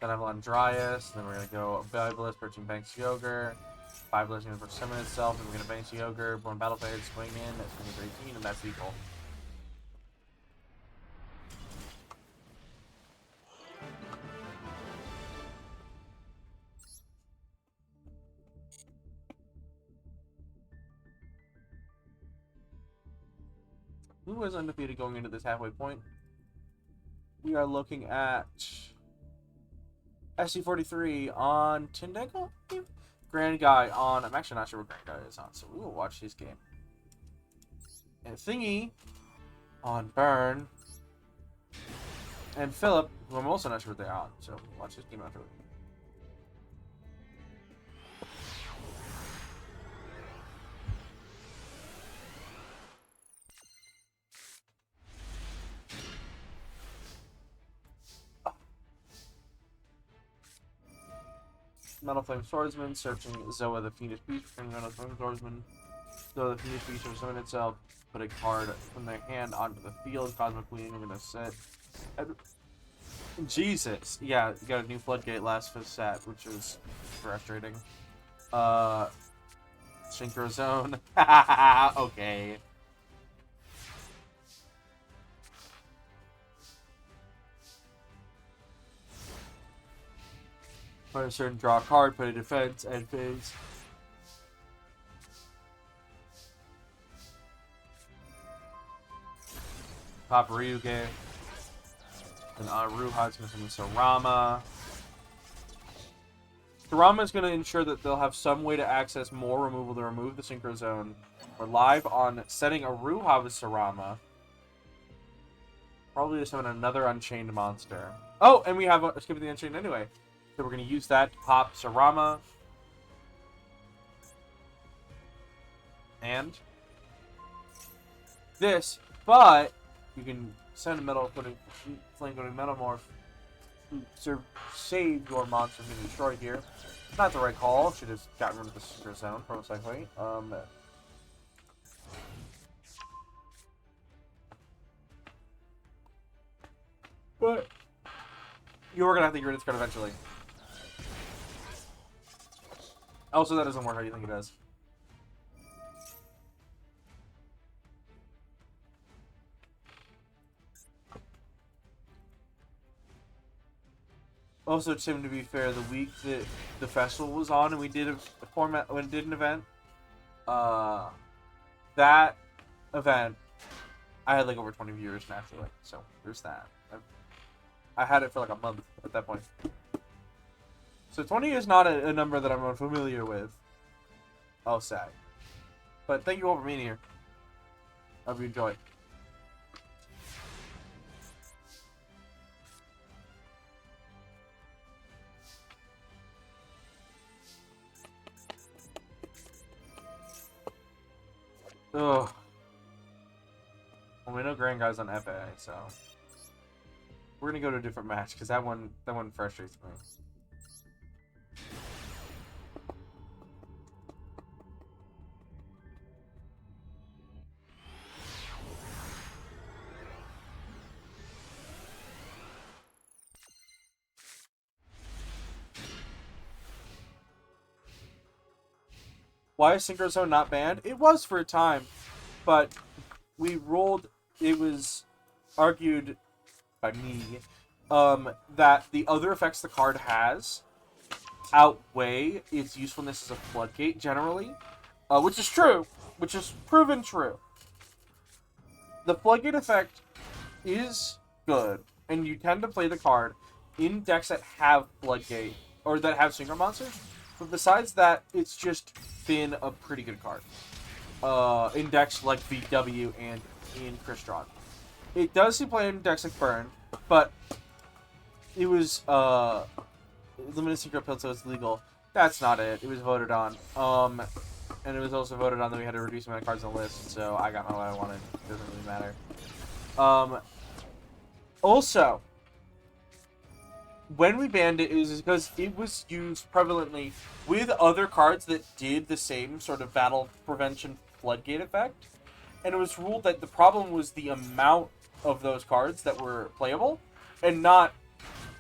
Benevolent Dryas, then we're going to go Viveless, Perching Banks Yogre. Viveless going to summon itself, and we're going to Banks Yogre, Born Battle Phase, swing in, that's going to 18, and that's equal. Who is undefeated going into this halfway point? We are looking at SC43 on Tindego? Grand Guy on... I'm actually not sure what Grand Guy is on, so we will watch his game. And Thingy on Burn. And Philip, who I'm also not sure what they're on, so we'll watch his game afterwards. Metal Flame Swordsman, searching Zoa the Fiendish Beast, turning Metal Flame Swordsman. Zoa the Fiendish Beast will summon itself, put a card from their hand onto the field. Cosmic Queen, we're gonna set. Jesus! Yeah, you got a new Floodgate last fifth set, which is frustrating. Synchro Zone. Okay. Put a certain draw card, put a defense, and phase. Pop Ryuge. And Ruha's going to summon Sarama. Sarama is going to ensure that they'll have some way to access more removal to remove the Synchro Zone. We're live on setting a Ruha with Sarama. Probably to summon another Unchained monster. Oh, and we have skipping the Unchained anyway. So we're going to use that to pop Sarama. And this, but you can send a flame coating metamorph to save your monster from being destroyed here. Not the right call. Should have gotten rid of the Synchro Zone for a second. But you're gonna have to get rid of this card eventually. Also, that doesn't work how you think it does. Also, Tim, to be fair, the week that the festival was on and we did a format when did an event, that event, I had like over 20 viewers naturally. So there's that. I had it for like a month at that point. So 20 is not a number that I'm unfamiliar with. Oh, sad. But thank you all for being here. Hope you enjoy. Ugh. Well, we know Grand Guy's on FA, so we're gonna go to a different match because that one frustrates me. Why is Synchro Zone not banned? It was for a time, but we rolled. It was argued by me that the other effects the card has outweigh its usefulness as a floodgate generally, which is true, which is proven true. The floodgate effect is good, and you tend to play the card in decks that have floodgate or that have synchro monsters. But besides that, it's just been a pretty good card. In decks like VW and in Crystron. It does see play in decks like Burn, but it was limited synchro build, so it's legal. That's not it. It was voted on. And it was also voted on that we had to reduce the amount of cards on the list, so I got what I wanted. It doesn't really matter. Also, when we banned it, it was because it was used prevalently with other cards that did the same sort of battle prevention floodgate effect. And it was ruled that the problem was the amount of those cards that were playable, and not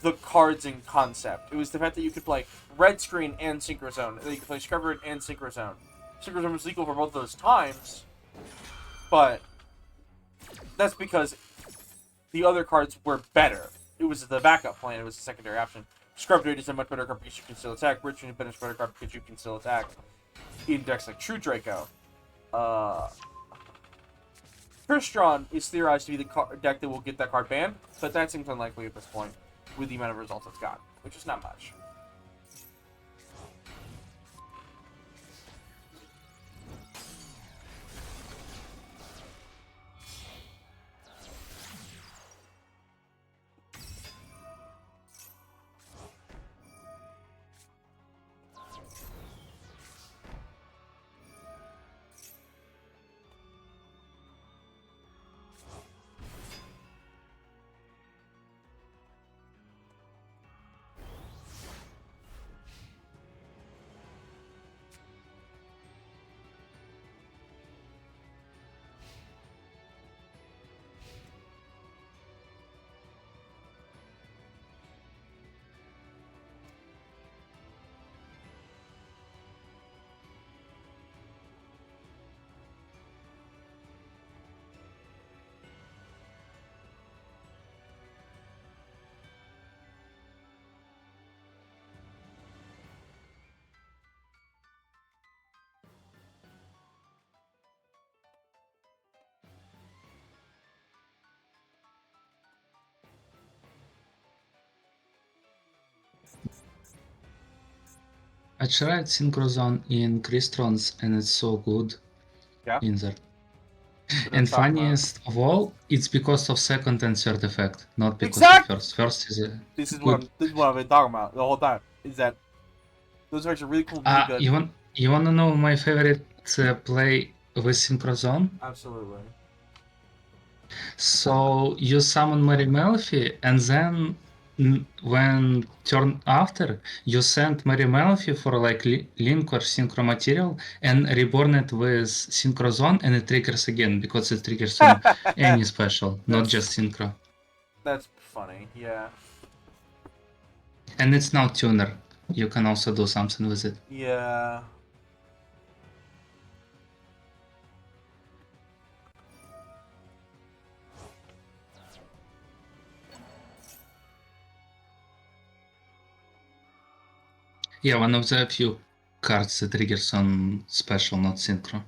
the cards in concept. It was the fact that you could play Red Screen and Synchro Zone, and that you could play Scrub Red and Synchro Zone. Synchro Zone was legal for both of those times, but that's because the other cards were better. It was the backup plan. It was the secondary option. Scrub Dude is a much better card because you can still attack. Richard is a better card because you can still attack in decks like True Draco. Crystron is theorized to be the deck that will get that card banned, but that seems unlikely at this point with the amount of results it's got, which is not much. I tried Synchrozone in Crystron's and it's so good Yeah. in there. But And let's talk about it. funniest of all, it's because of second and third effect, not because Exactly. of first. First is a This is good. what I've been talking about the whole time. Is that those effects are really cool, really good. You wanna know my favorite play with Synchrozone? Absolutely. So you summon Mary Melfi, and then when turn after, you send Mary Melfi for like link or synchro material and reborn it with Synchrozone, and it triggers again because it triggers on any special, not just synchro. That's funny, yeah. And it's now tuner. You can also do something with it. Yeah. Yeah, one of the few cards that triggers on special, not synchro.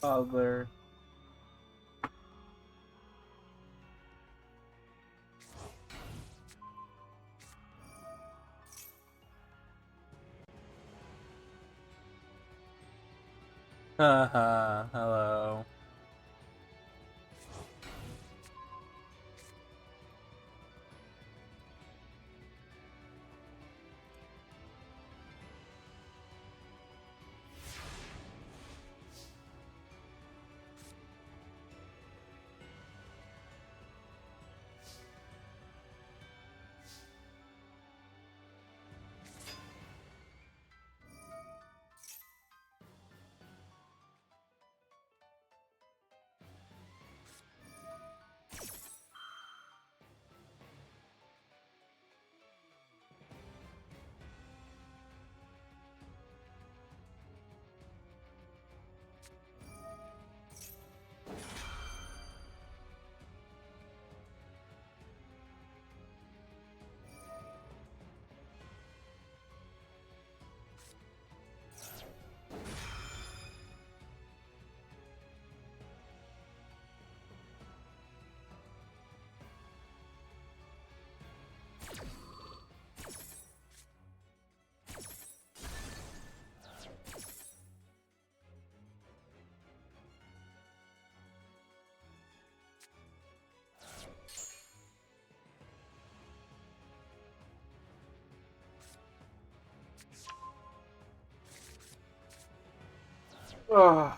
Other. Haha, hello. Ugh.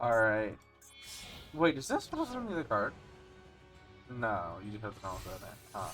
Alright. Wait, is this supposed to be the card? No, you just have to know what's in it. Huh.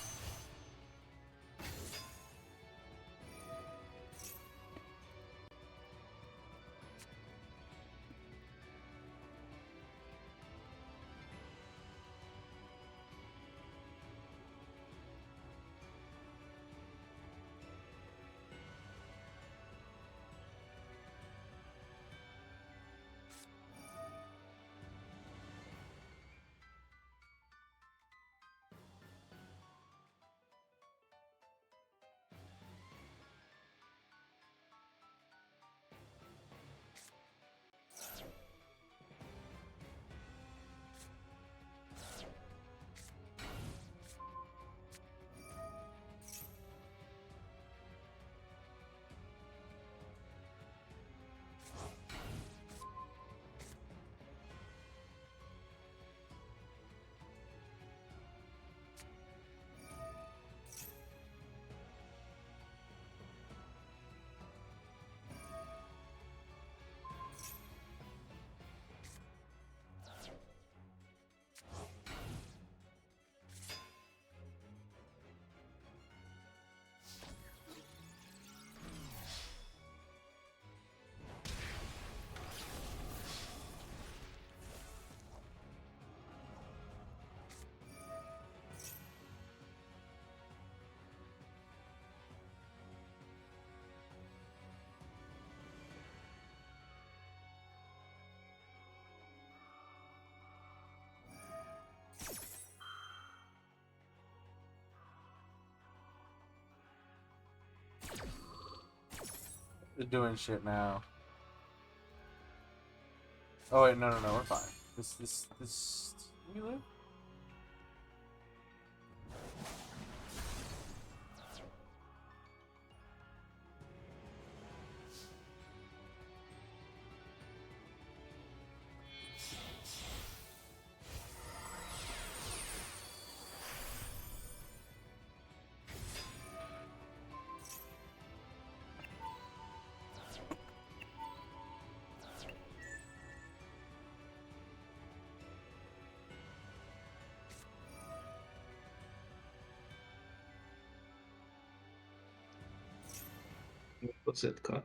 They're doing shit now. Oh wait, no, we're fine. This. You live? What's that card?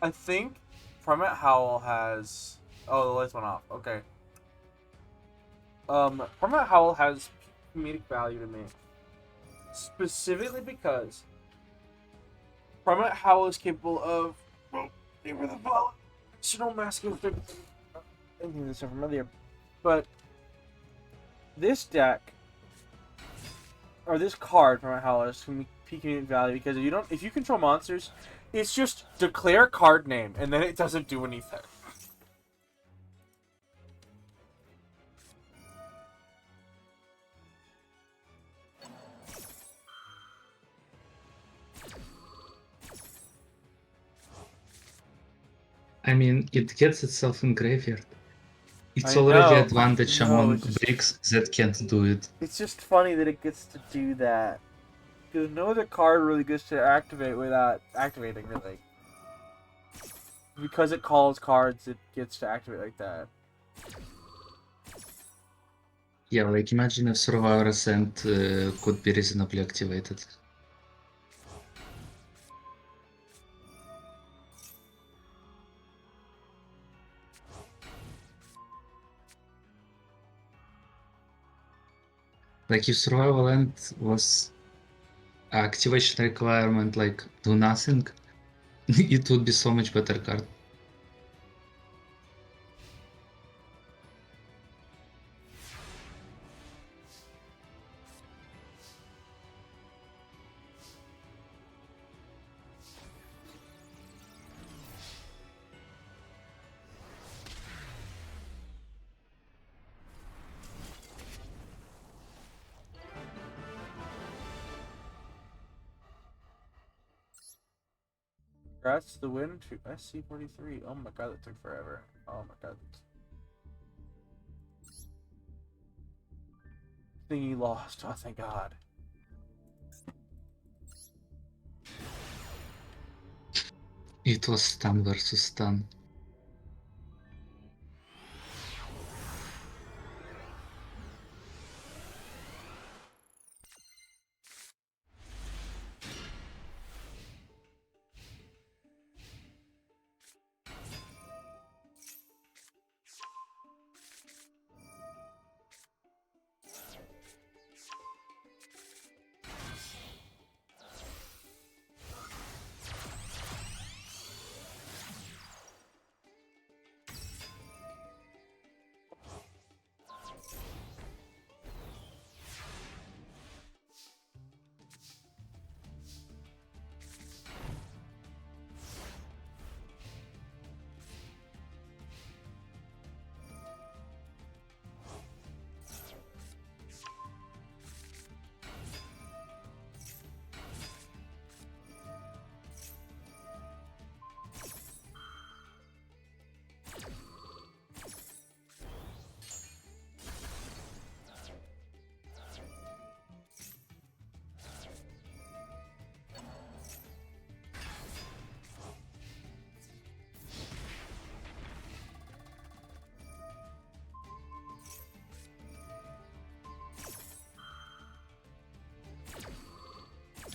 I think Primat Howl has. Oh, the lights went off. Okay. Primat Howl has comedic value to me, specifically because Primat Howl is capable of. Well, they were the ball. Additional masculine. Anything that's familiar, but this deck or this card from Howl is comedic value because if you control monsters, it's just declare card name and then it doesn't do anything. I mean, it gets itself in graveyard. It's I already know. advantage No, among it's just- bricks that can't do it. It's just funny that it gets to do that. Because no other card really gets to activate without activating, really. Because it calls cards, it gets to activate like that. Yeah, like imagine if Survivor Ascent could be reasonably activated. Like if Survival End was activation requirement like do nothing, it would be so much better card. Congrats to the win to SC43. Oh my god, that took forever. Oh my god. Thingy lost. Oh, thank god. It was stun versus stun.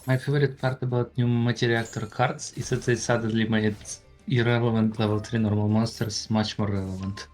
My favorite part about new multi-reactor cards is that they suddenly made irrelevant level 3 normal monsters much more relevant.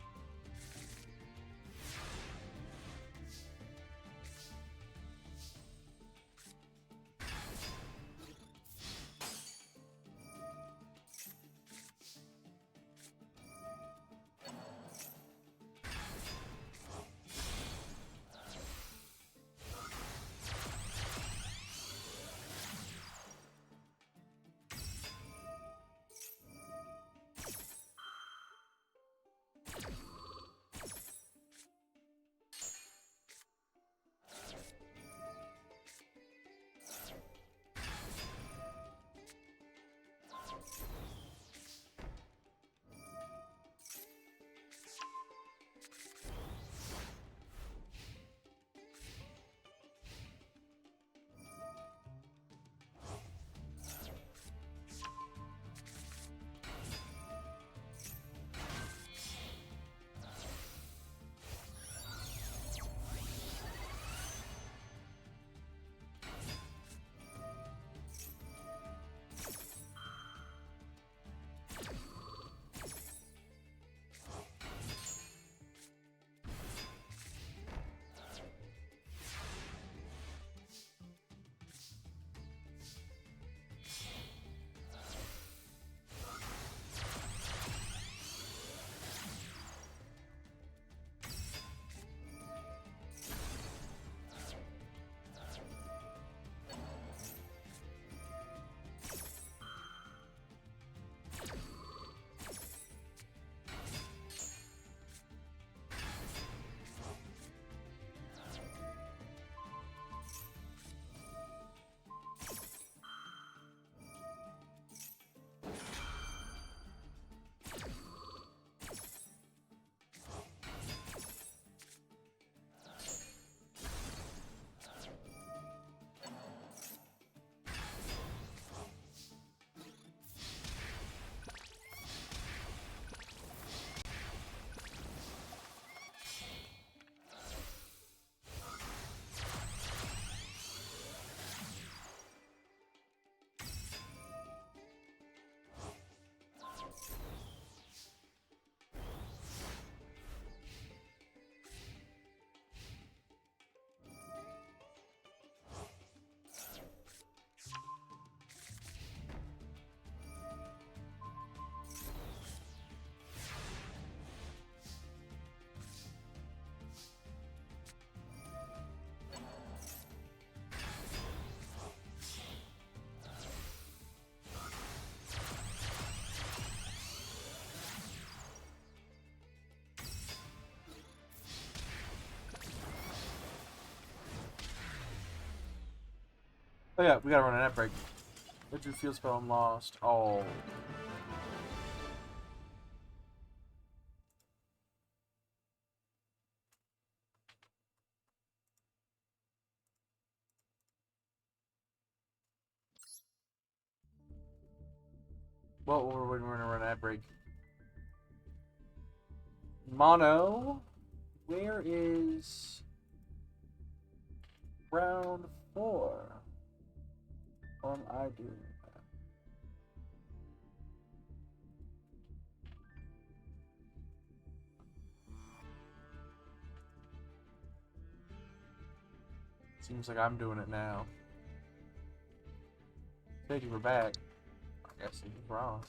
Oh yeah, we gotta run a net break. Let's do field spell and lost. Oh. Well, we're gonna run a net break. Mono, where is round 4? Or am I doing that? Seems like I'm doing it now. Thank you, we're back. I guess he was wrong.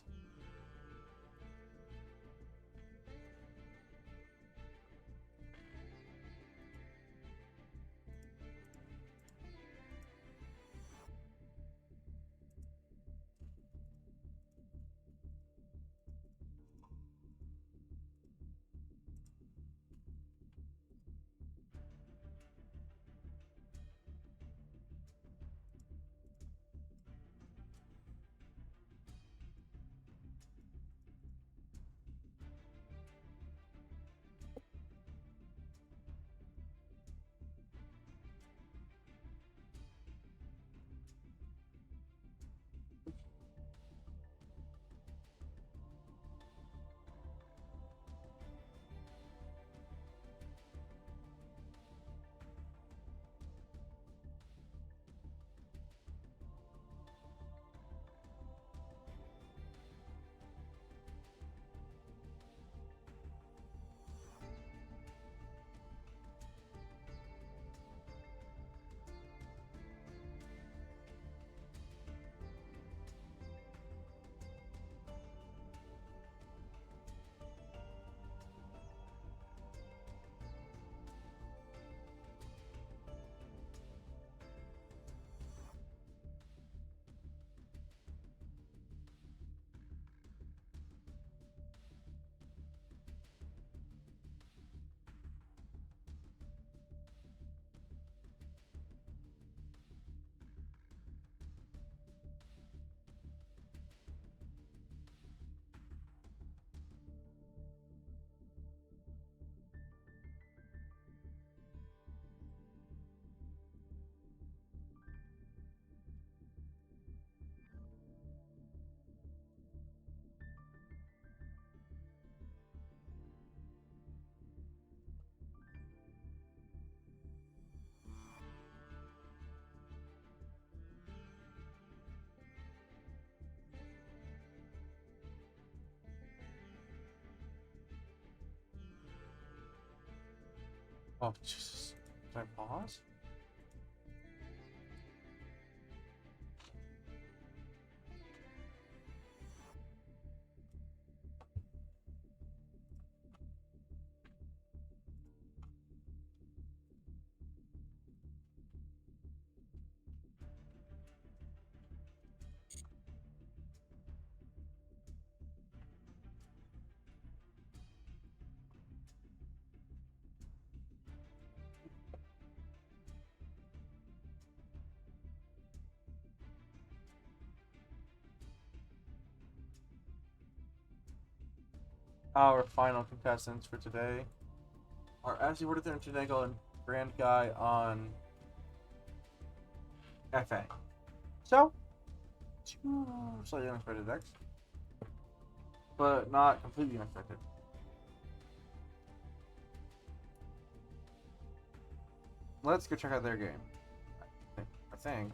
Oh, Jesus. Can I pause? Our final contestants for today are Ashley Worthington and Chinego and Grand Guy on FA. So, two slightly unexpected decks, but not completely unexpected. Let's go check out their game. I think.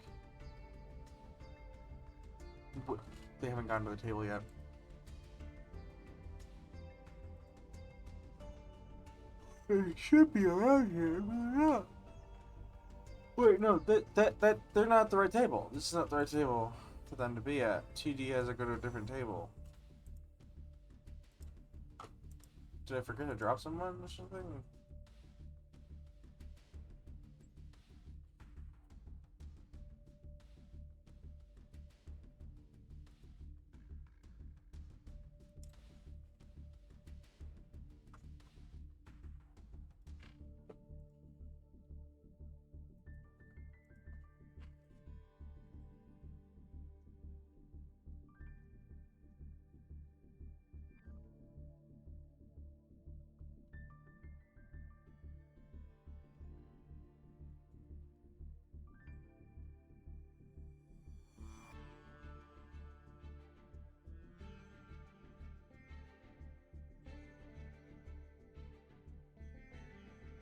But they haven't gotten to the table yet. They should be around here, but they're not. Wait, no, that they're not at the right table. This is not the right table for them to be at. TD has to go to a different table. Did I forget to drop someone or something?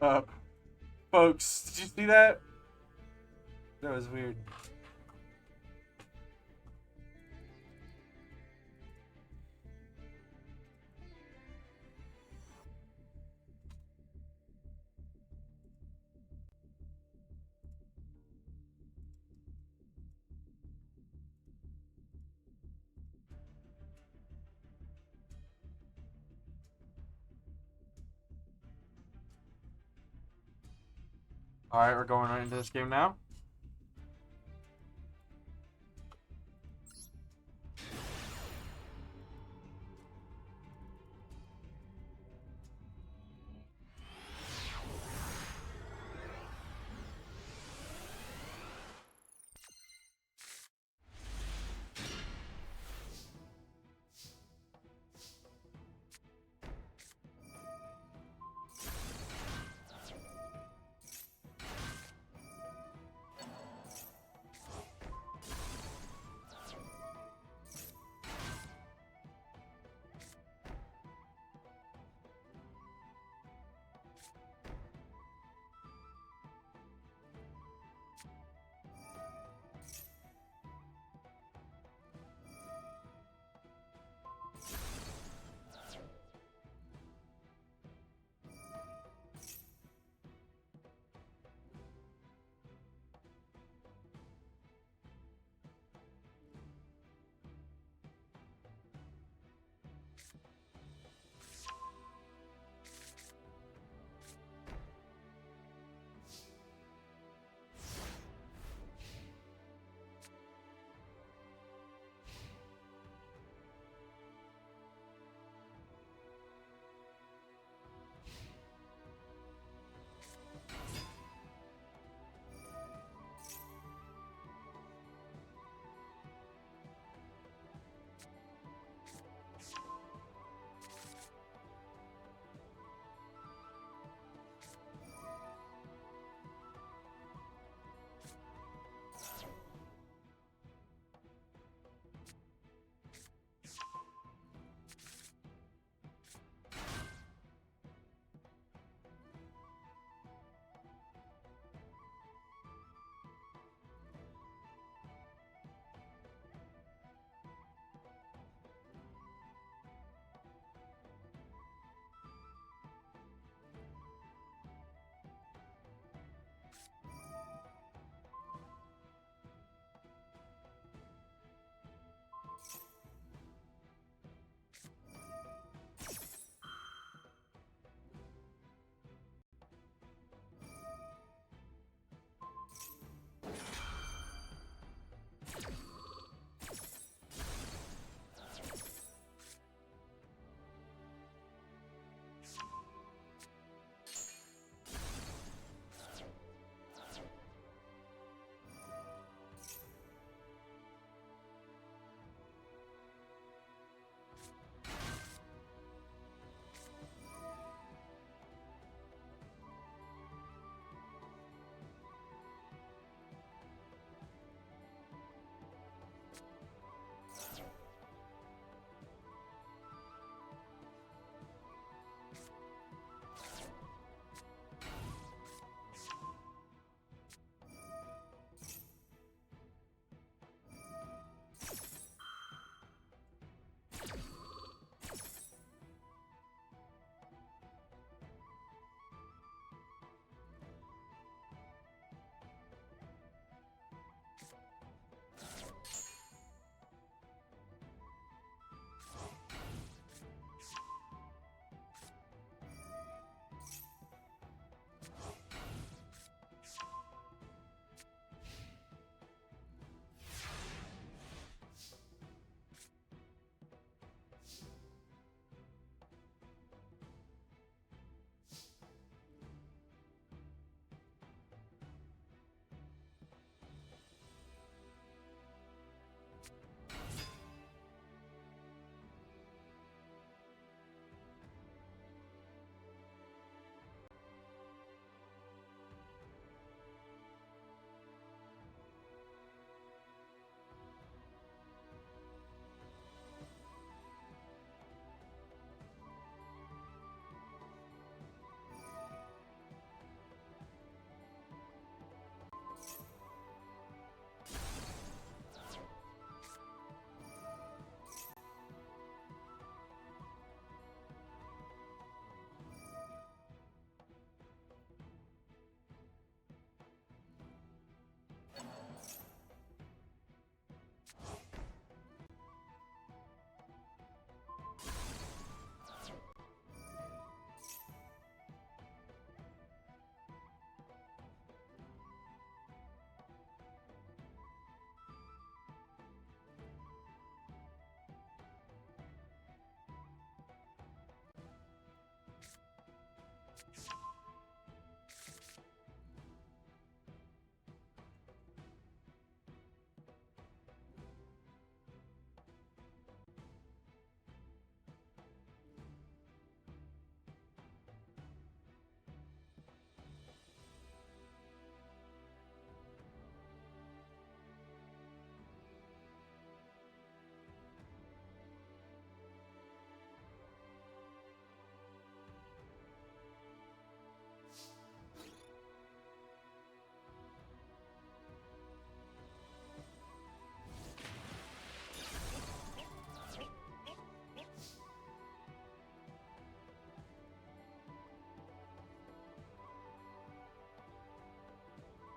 Uh, folks, did you see that? That was weird. Alright, we're going right into this game now.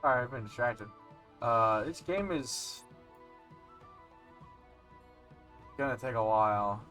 Alright, I've been distracted. This game is gonna take a while.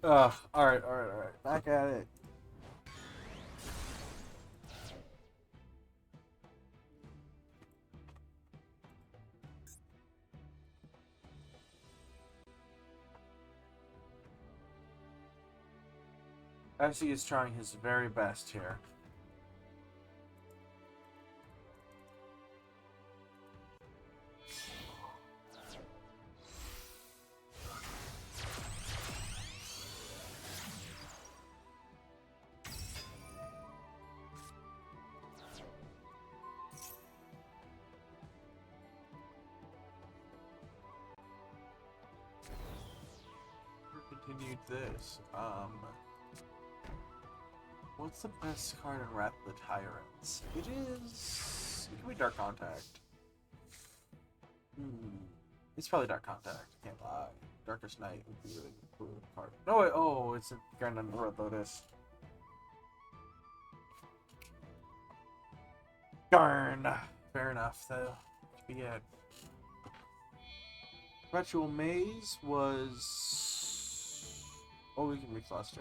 Alright. Back at it. Essie is trying his very best here. Continued this. What's the best card in Wrath of the Tyrants? It can be Dark Contact. It's probably Dark Contact. Can't lie. Darkest Night would be a really cool card. No, wait, it's a Grand Red Lotus. Darn. Fair enough, though. To be it. Perpetual Maze was... Oh, we can recluster.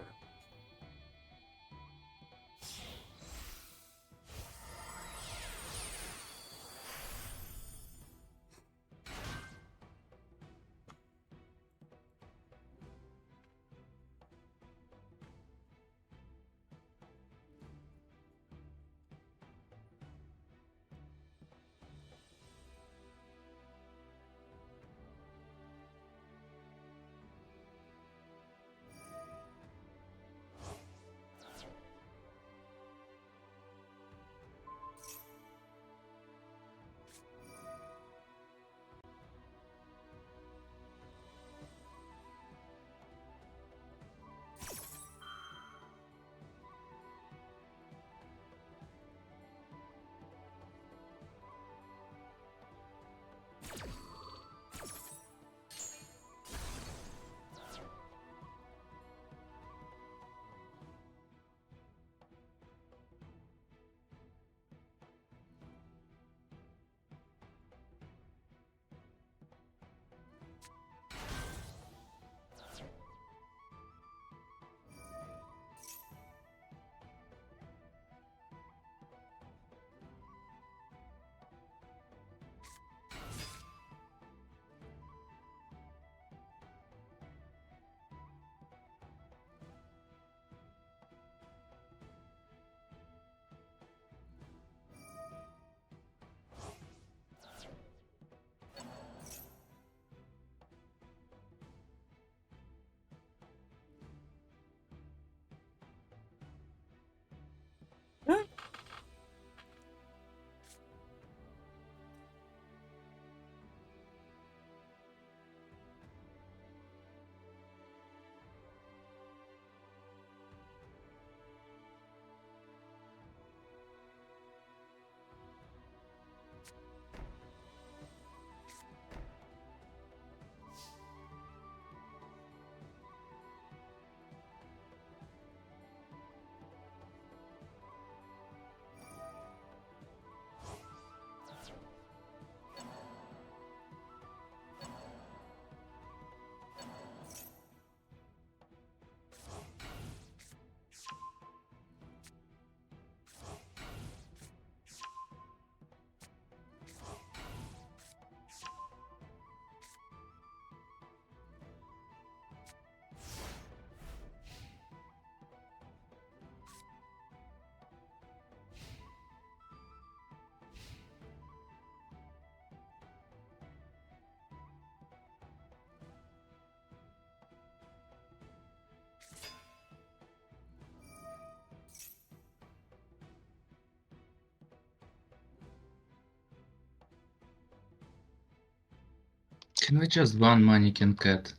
Can we just ban Mannequin Cat?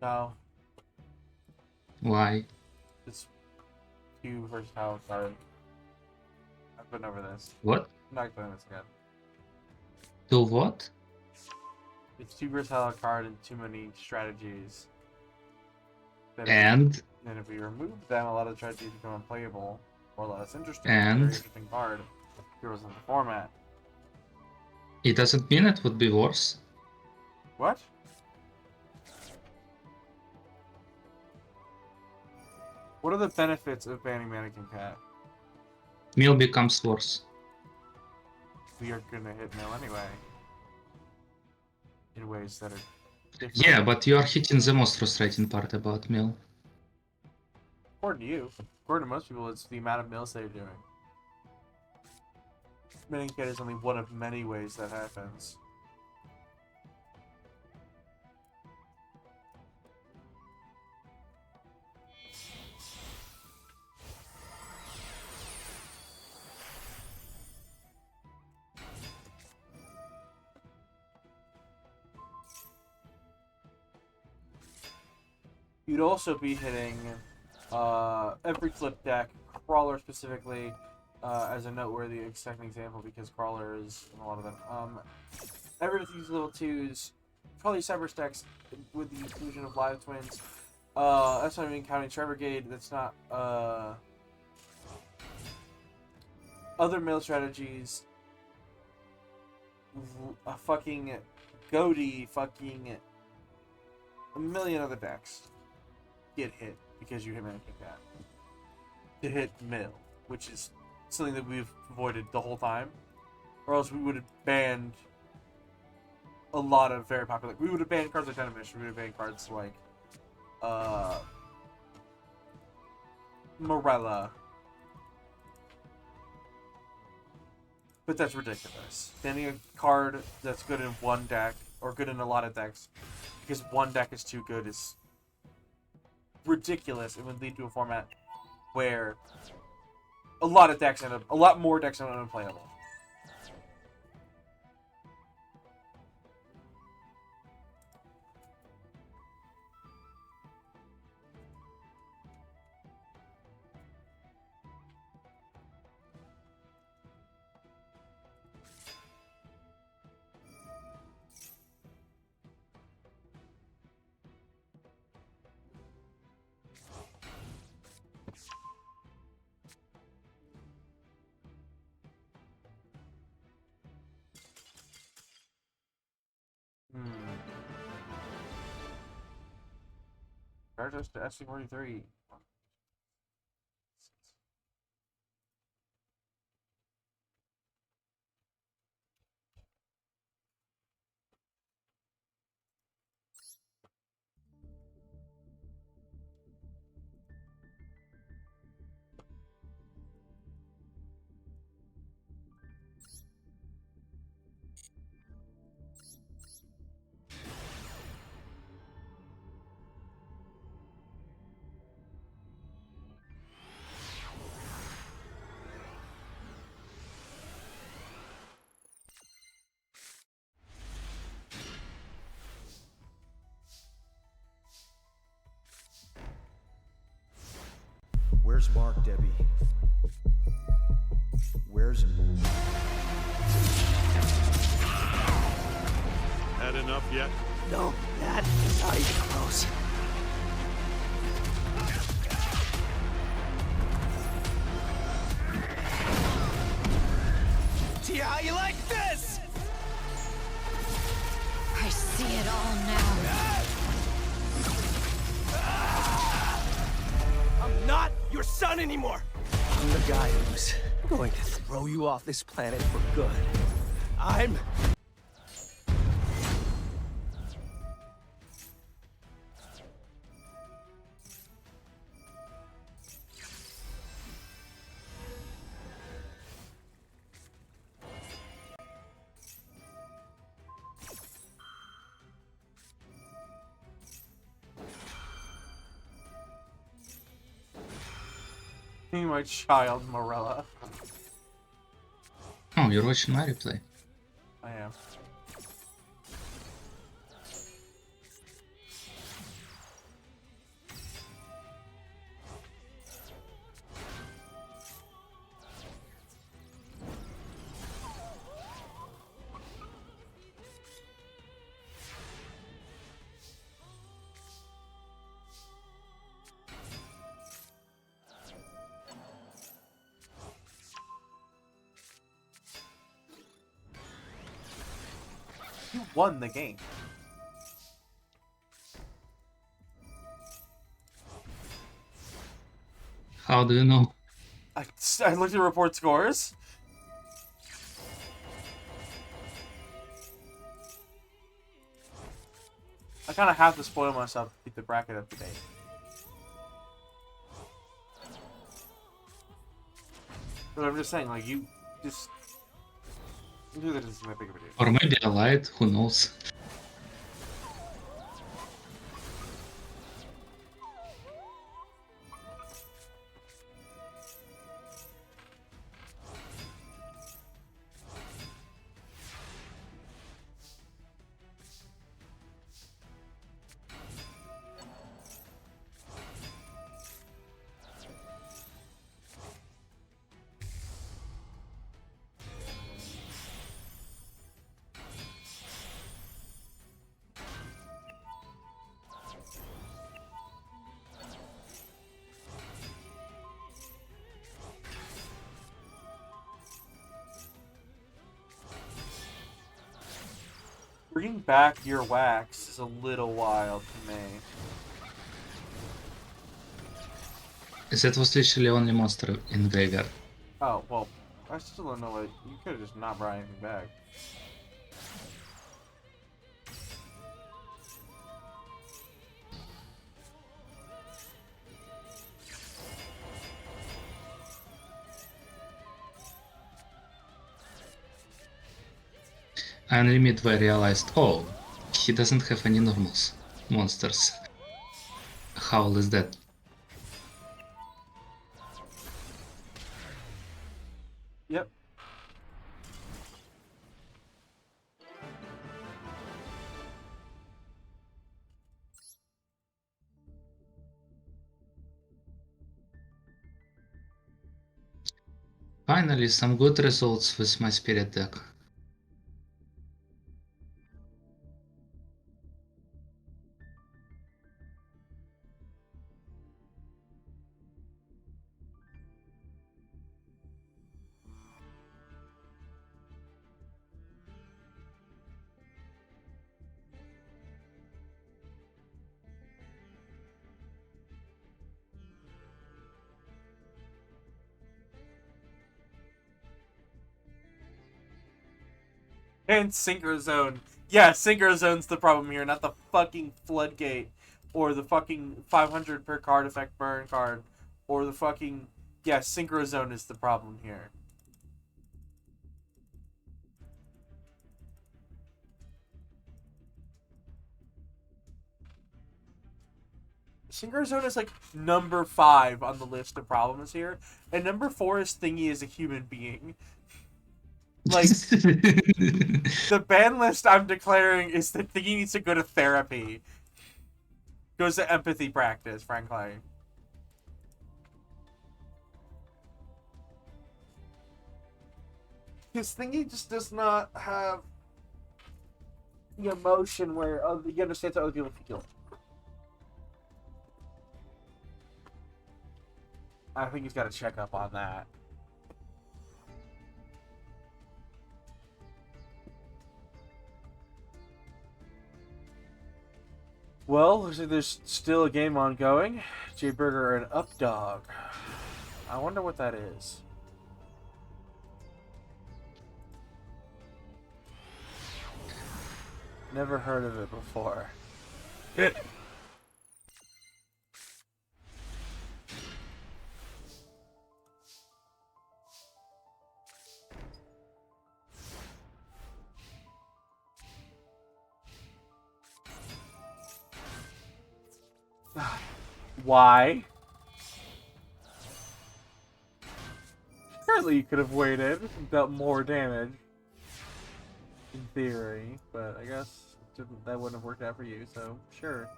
No. Why? It's few versatile card. I've been over this. What? I'm not playing this again. Do what? It's too versatile card and too many strategies. And? And if we remove them, a lot of strategies become unplayable or less interesting. And? Very interesting card. Heroes in the format. It doesn't mean it would be worse. What? What are the benefits of banning Mannequin Cat? Mill becomes worse. We are gonna hit Mill anyway. In ways that are different. Yeah, but you are hitting the most frustrating part about Mill. According to you. According to most people, it's the amount of mills they're doing. Mannequin Cat is only one of many ways that happens. You'd also be hitting every flip deck, Crawler specifically, as a noteworthy second example because Crawler is in a lot of them. Every of these level 2s, probably Cyber decks with the inclusion of Live Twins. That's not even counting Trevor Gade, that's not other mill strategies. A fucking Goaty, fucking a million other decks get hit because you hit Mannequin Cat. To hit Mill, which is something that we've avoided the whole time. Or else we would have banned a lot of very popular... We would have banned cards like Dynamish, we would have banned cards like... Morella. But that's ridiculous. Banning a card that's good in one deck, or good in a lot of decks, because one deck is too good is ridiculous. It would lead to a format where a lot more decks end up unplayable. Charge us to SC43. Where's Mark, Debbie? Where's... Had enough yet? No, Dad. Not even close. See how you like this? I see it all now. I'm not your son anymore. I'm the guy who's going to throw you off this planet for good. I'm... My child, Morella. Oh, you're watching my replay. I am. You won the game. How do you know? I looked at report scores. I kind of have to spoil myself to keep the bracket up to date. But I'm just saying, like, you just do that as my big of a deal. Or maybe I lied, who knows? Bringing back your wax is a little wild to me. That was literally only monster in graveyard. Oh, well, I still don't know what... You could have just not brought anything back. And Limit I realized, oh, he doesn't have any normals monsters. Howl is dead. Yep. Finally, some good results with my spirit deck. And Synchro Zone. Yeah, Synchro Zone's the problem here, not the fucking Floodgate. Or the fucking 500 per card effect burn card. Or the fucking... Yeah, Synchro Zone is the problem here. Synchro Zone is like number 5 on the list of problems here. And number 4 is Thingy as a human being. Like, the ban list I'm declaring is that Thingy needs to go to therapy. Goes to empathy practice, frankly. Because Thingy just does not have the emotion where you understand how other people feel. I think he's got to check up on that. Well, looks like there's still a game ongoing. Jay Burger and Updog. I wonder what that is. Never heard of it before. Why? Apparently you could have waited and dealt more damage. In theory, but I guess that wouldn't have worked out for you, so sure.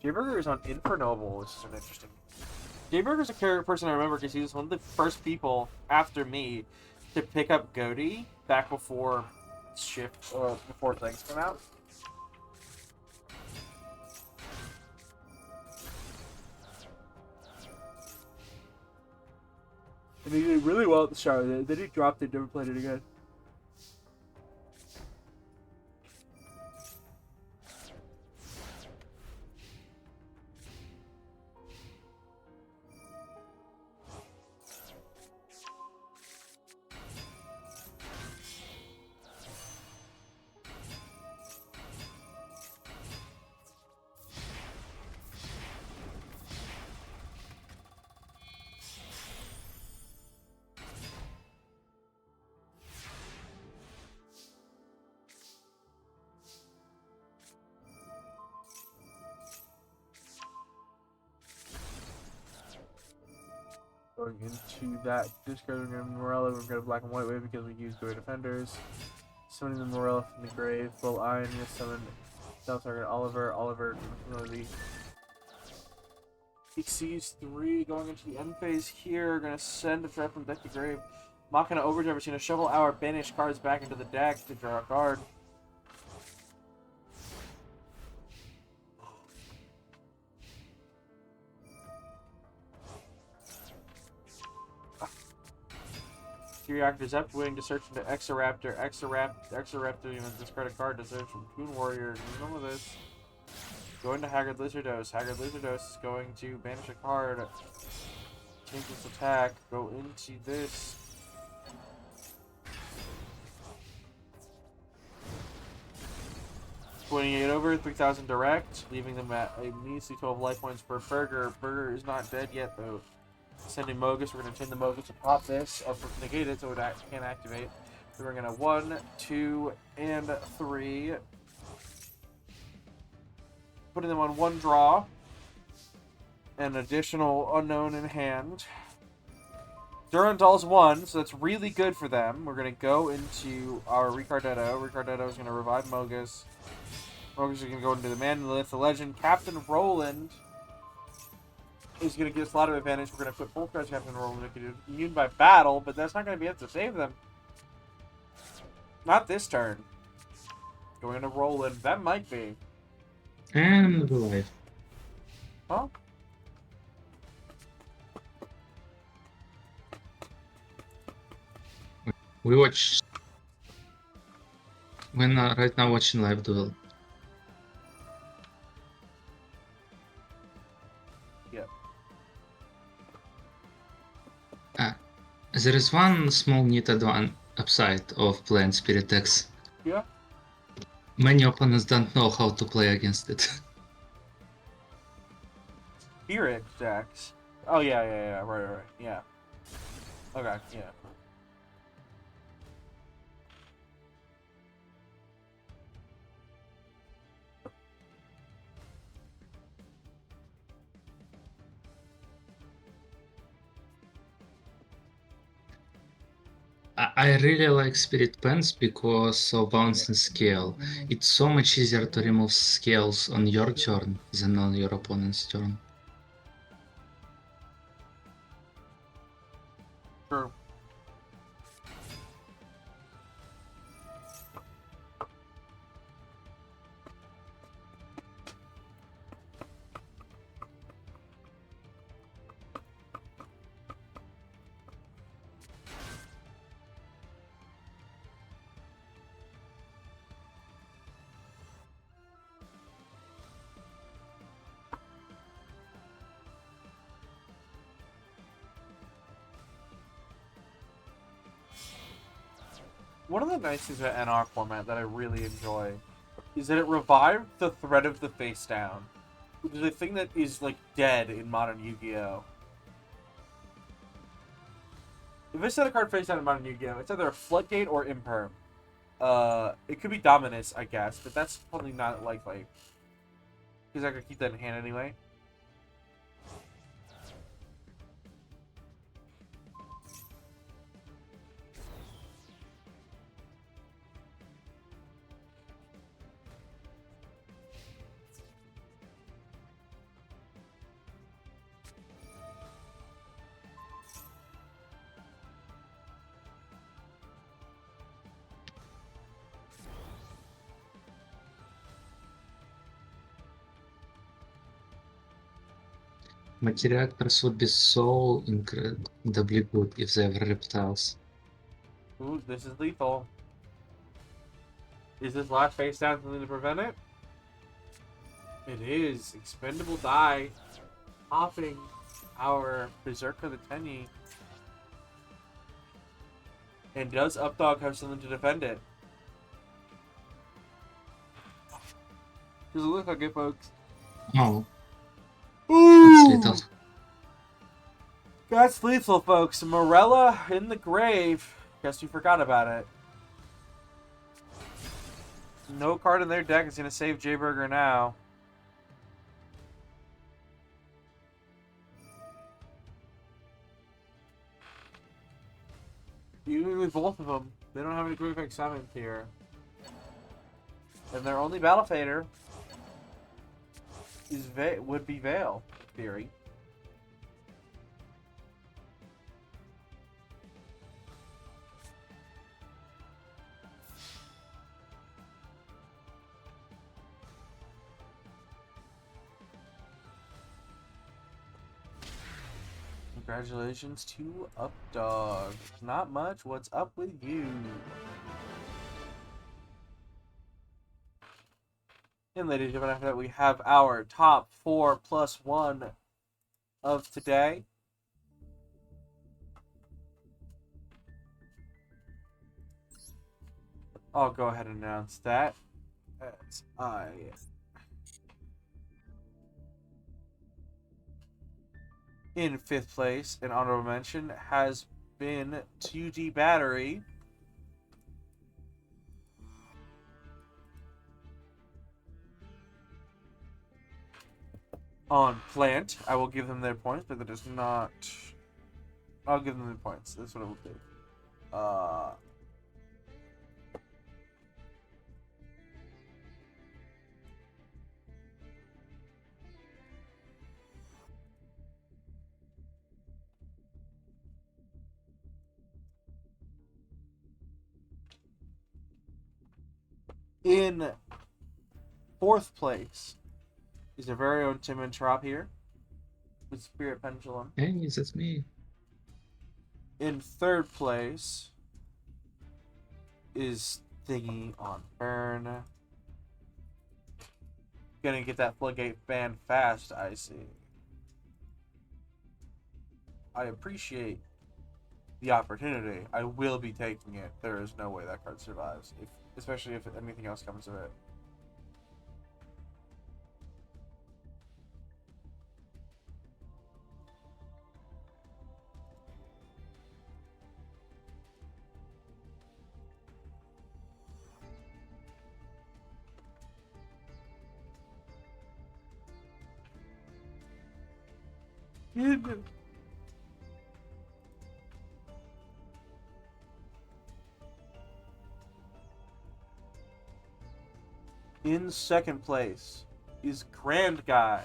Jayburger is on Infernoble, which is an interesting... Jayburger's a person I remember because he was one of the first people after me to pick up Goaty back before before things came out. And he did really well at the start. Then he dropped it, never played it again. Going into that discard, we're going to Morella, we're going to black and white wave because we use Go Defenders. Summoning the Morella from the grave. Full Iron, you summon self target Oliver. Oliver, the Xyz 3 going into the end phase here. Gonna send a threat from deck to grave. Machina Overdrive is gonna shuffle our banished cards back into the deck to draw a card. Reactor Zeppwing to search into Exoraptor. Exoraptor, you know, discard a card to search from Toon Warrior. None of this. Going to Haggard Lizardos. Haggard Lizardos is going to banish a card. Change its attack. Go into this. $28 over, 3,000 direct, leaving them at a measly 12 life points per Burger. Burger is not dead yet, though. Sending Mogus, we're going to chain the Mogus to pop this, or negate it so it can't activate. So we're going to 1, 2, and 3. Putting them on 1 draw. An additional unknown in hand. Durandal's 1, so that's really good for them. We're going to go into our Ricardetto. Ricardetto is going to revive Mogus. Mogus is going to go into the Manolith, the Legend. Captain Roland is going to give us a lot of advantage. We're going to put both cards Captain Roland immune by battle, but that's not going to be able to save them. Not this turn. Going into Roland. That might be. And life. Huh? We watch. We're right now watching live duel. Yep. There is one small needed one upside of playing Spirit decks. Yeah. Many opponents don't know how to play against it. Spirit decks. Oh, yeah. Right. Yeah. Okay, yeah. I really like Spirit Pens because of bouncing scale. It's so much easier to remove scales on your turn than on your opponent's turn. True. One of the nice things about NR format that I really enjoy is that it revived the threat of the face down, which is a thing that is like dead in modern Yu-Gi-Oh! If I set a card face down in modern Yu-Gi-Oh!, it's either a Floodgate or Imperm. It could be Dominus, I guess, but that's probably not likely. Because I could keep that in hand anyway. Materiactors would be so incredibly good if they were reptiles. Ooh, this is lethal. Is this last face down something to prevent it? It is. Expendable die. Popping our Berserker the Tenyi. And does Updog have something to defend it? Does it look like it, folks? Oh. Ooh! That's lethal. That's lethal, folks. Morella in the grave. Guess you forgot about it. No card in their deck is going to save J-Burger now. Even with both of them, they don't have any Griefing 7th here. And their only Battle Fader is would be Veil, in theory. Congratulations to Updog. Not much. What's up with you? And ladies and gentlemen, after that we have our top 4+1 of today. I'll go ahead and announce that as I... In 5th place, an honorable mention has been 2D Battery. On Plant, I will give them their points, but that is not... I'll give them the points. That's what it will do. In 4th place is our very own Tim Entrop here with Spirit Pendulum. Hey, that's me. In 3rd place is Thingy on Burn. Gonna get that Floodgate banned fast, I see. I appreciate the opportunity. I will be taking it. There is no way that card survives, especially if anything else comes of it. In 2nd place is Grand Guy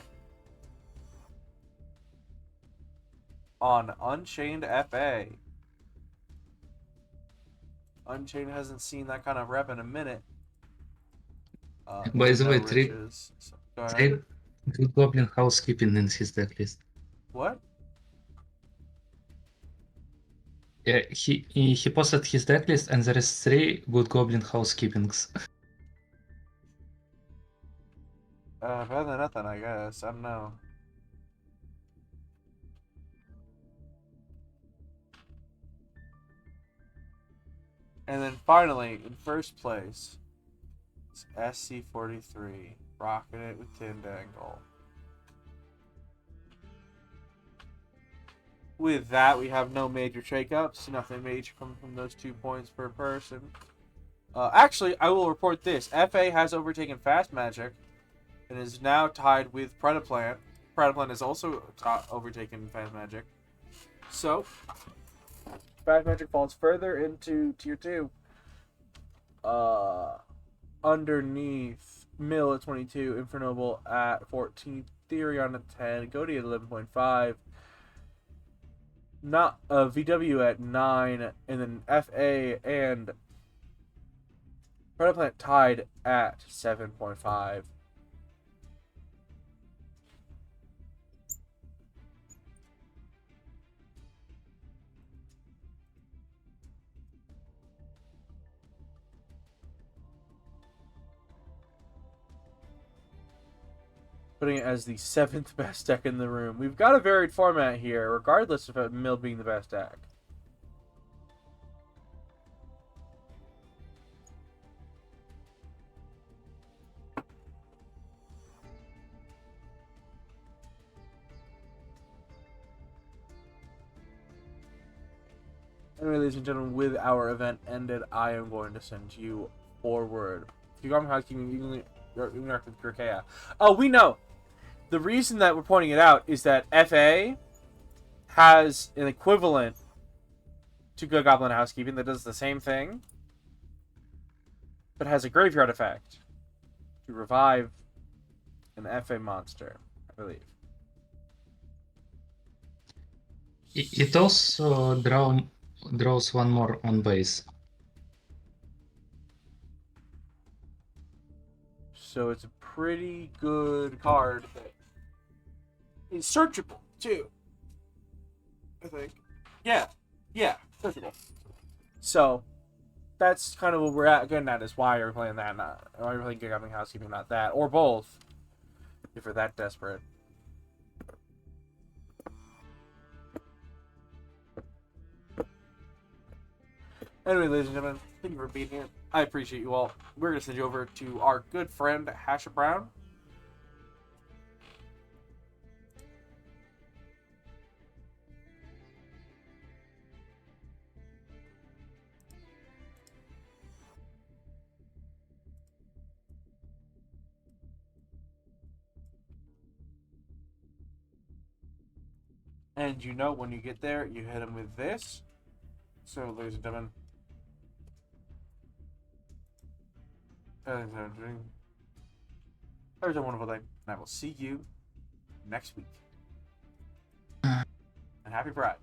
on Unchained FA. Unchained hasn't seen that kind of rep in a minute. By the way, Go ahead. trade Good Goblin Housekeeping in his deck list. What? Yeah, he posted his deck list and there is 3 Good Goblin Housekeepings. Better than nothing, I guess. I don't know. And then finally, in 1st place, is SC43, rocking it with Tindangle. With that, we have no major shakeups. Nothing major coming from those 2 points per person. Actually, I will report this. FA has overtaken Fast Magic and is now tied with Predaplant. Predaplant has also overtaken Fast Magic. So, Fast Magic falls further into Tier 2. Underneath, Mill at 22, Infernoble at 14, Therion at 10, Godi at 11.5, VW at 9, and then FA and Predaplant tied at 7.5. Putting it as the 7th best deck in the room. We've got a varied format here, regardless of Mill being the best deck. Anyway, ladies and gentlemen, with our event ended, I am going to send you forward. If you got me housekeeping, you can interact with Kirkea. Oh, we know! The reason that we're pointing it out is that FA has an equivalent to Good Goblin Housekeeping that does the same thing, but has a graveyard effect to revive an FA monster, I believe. It also draws one more on base. So it's a pretty good card that is searchable, too. I think. Yeah, searchable. So, that's kind of what we're getting at, is why you're playing that, not why you're playing Good Goblin Housekeeping, not that, or both, if you're that desperate. Anyway, ladies and gentlemen, thank you for being here. I appreciate you all. We're going to send you over to our good friend, Hasha Brown. And you know, when you get there, you hit him with this. So, ladies and gentlemen, have a wonderful day, and I will see you next week. And happy Pride.